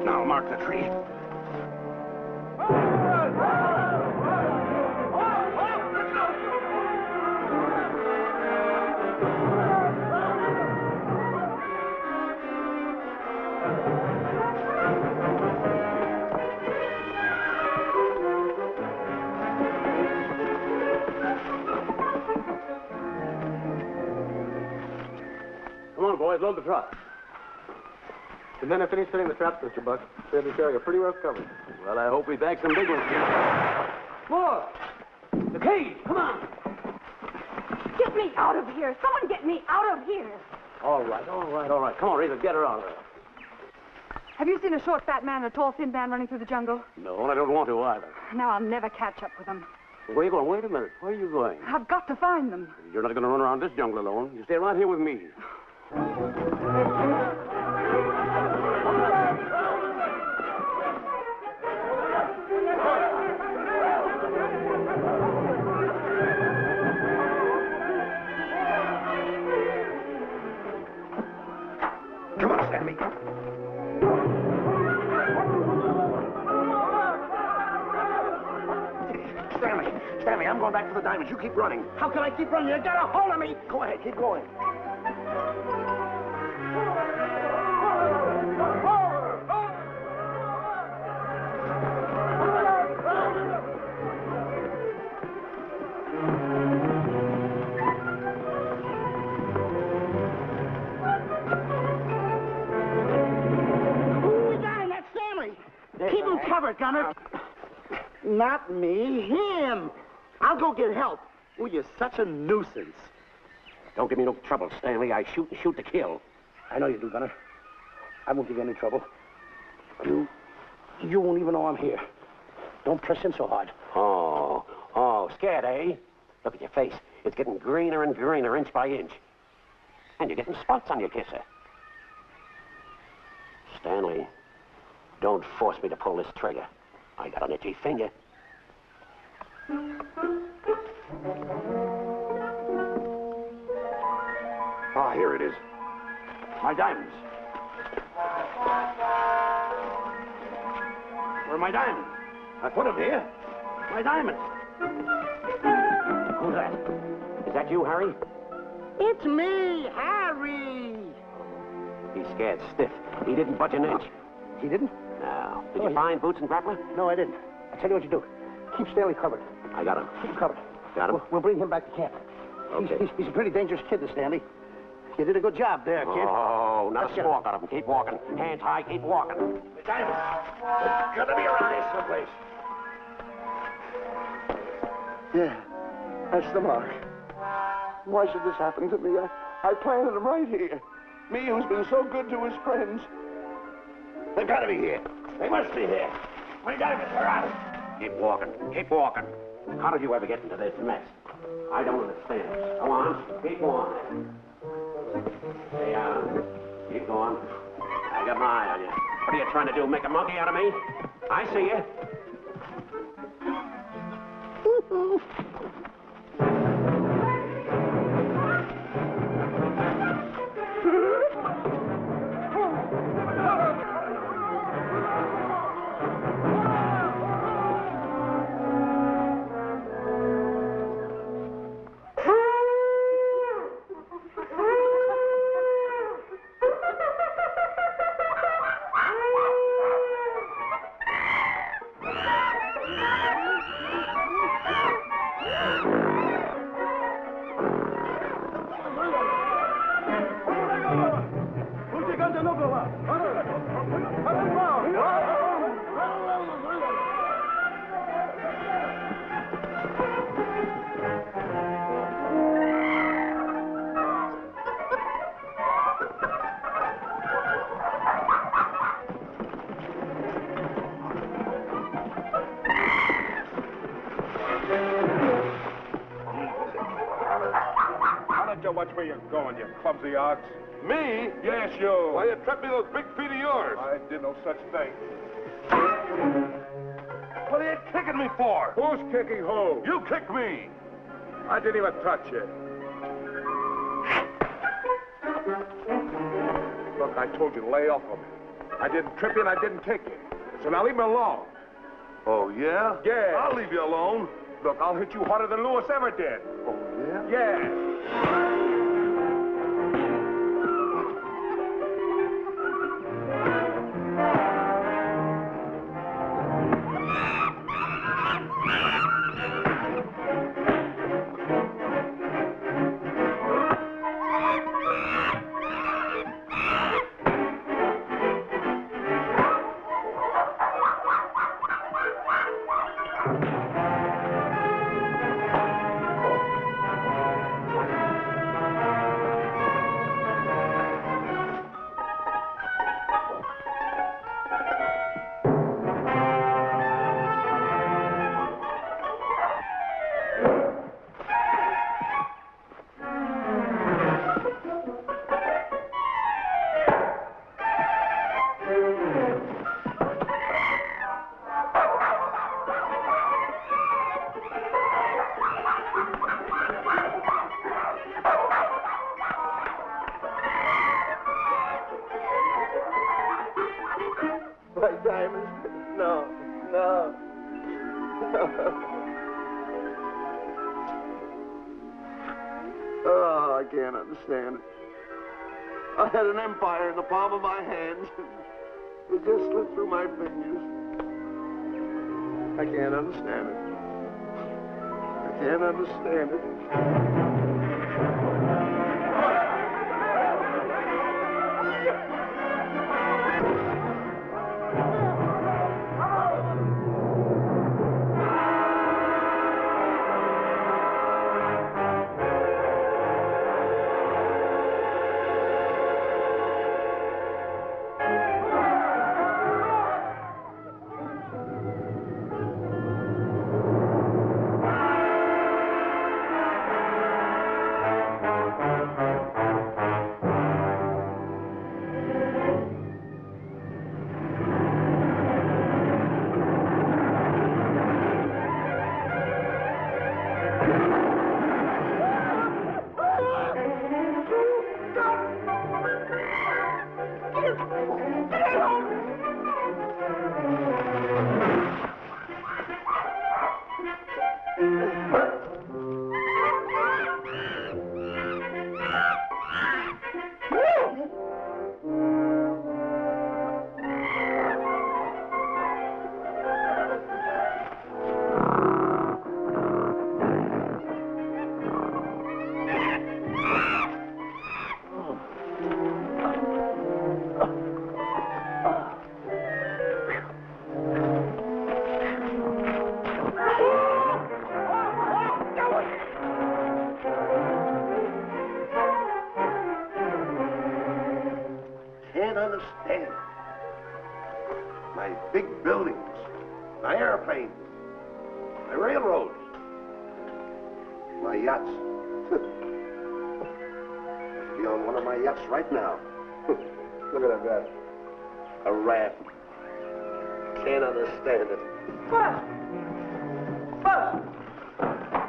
Now I'll mark the tree. Come on, boys, load the truck. The men have finished setting the traps, Mr. Buck. They'll be sure you're pretty rough covered. Well, I hope we bag some big ones here. More! The cage, come on! Get me out of here. Someone get me out of here. All right. Come on, Razor, get her out of there. Have you seen a short, fat man and a tall, thin man running through the jungle? No, and I don't want to either. Now I'll never catch up with them. Where are you going? Wait a minute. Where are you going? I've got to find them. You're not going to run around this jungle alone. You stay right here with me. Come on, Stanley. Stanley, I'm going back for the diamonds. You keep running. How can I keep running? You got a hold of me. Go ahead, keep going. Keep him covered, Gunner. Not me, him. I'll go get help. Oh, you're such a nuisance. Don't give me no trouble, Stanley. I shoot and shoot to kill. I know you do, Gunner. I won't give you any trouble. You won't even know I'm here. Don't press in so hard. Oh, scared, eh? Look at your face. It's getting greener and greener inch by inch. And you're getting spots on your kisser. Stanley, don't force me to pull this trigger. I got an itchy finger. Ah, here it is. My diamonds. Where are my diamonds? I put them here. My diamonds. Who's that? Is that you, Harry? It's me, Harry. He's scared stiff. He didn't budge an inch. He didn't? No. Did you find Boots and Grappler? No, I didn't. I'll tell you what you do. Keep Stanley covered. I got him. Keep him covered. Got him? We'll bring him back to camp. Okay. He's a pretty dangerous kid, this Stanley. You did a good job there, kid. Oh, not Let's a get squawk out of him. Keep walking. Hands high, keep walking. The diamonds. They're gonna be around here someplace. Yeah, that's the mark. Why should this happen to me? I planted them right here. Me who's been so good to his friends. They've got to be here. They must be here. My diamonds are out. Keep walking. Keep walking. How did you ever get into this mess? I don't understand. Go on. Keep going. Stay on. Keep going. I got my eye on you. What are you trying to do? Make a monkey out of me? I see you. Watch where you're going, you clumsy ox. Me? Yes, you. Why, you tripped me with those big feet of yours. I did no such thing. What are you kicking me for? Who's kicking who? You kicked me. I didn't even touch you. Look, I told you to lay off of me. I didn't trip you and I didn't kick you. So now leave me alone. Oh, yeah? Yeah. I'll leave you alone. Look, I'll hit you harder than Lewis ever did. Oh, yeah? Yeah. My diamonds. No, no. Oh, I can't understand it. I had an empire in the palm of my hands. It just slipped through my fingers. I can't understand it. I can't understand it. Can't understand. My big buildings, my airplanes, my railroads, my yachts. I should be on one of my yachts right now. Look at that guy. A raft. Can't understand it. Buzz! Buzz!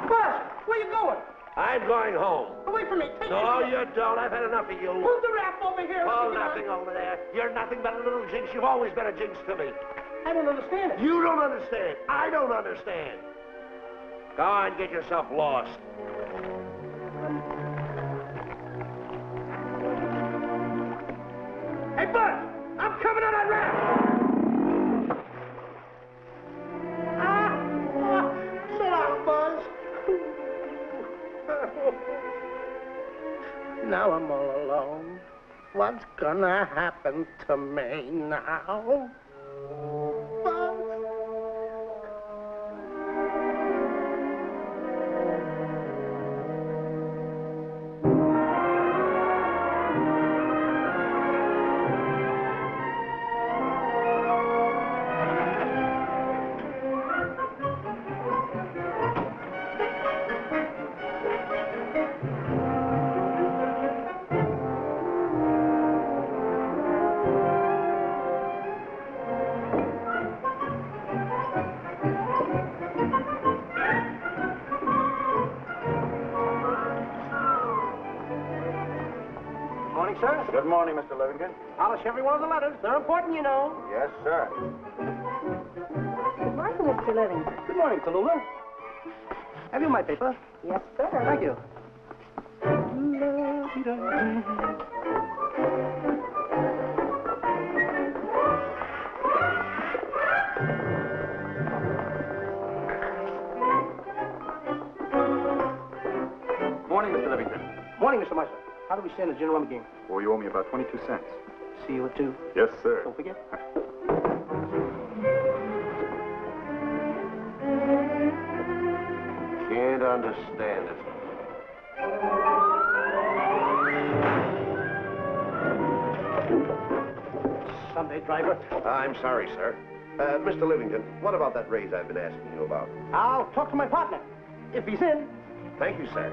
Buzz! Where you going? I'm going home. Away from me. Take No, me. you don't. I've had enough of you. Move the raft over here. Oh, nothing over there. You're nothing but a little jinx. You've always been a jinx to me. I don't understand it. You don't understand. I don't understand. Go on, get yourself lost. Hey, Buzz! I'm coming on that raft! So long, Buzz. Now I'm all alone. what's gonna happen to me now? Morning, sir. Good morning, Mr. Livingston. Polish every one of the letters. They're important, you know. Yes, sir. Good morning, Mr. Livingston. Good morning, Tallulah. Have you my paper? Yes, sir. Thank you. Morning, Mr. Livingston. Morning, Mr. Meister. How do we stand the gin rummy game? Oh, you owe me about 22 cents. See you at 2. Yes, sir. Don't forget. Can't understand it. Sunday, driver. I'm sorry, sir. Mr. Livingston, what about that raise I've been asking you about? I'll talk to my partner. If he's in. Thank you, sir.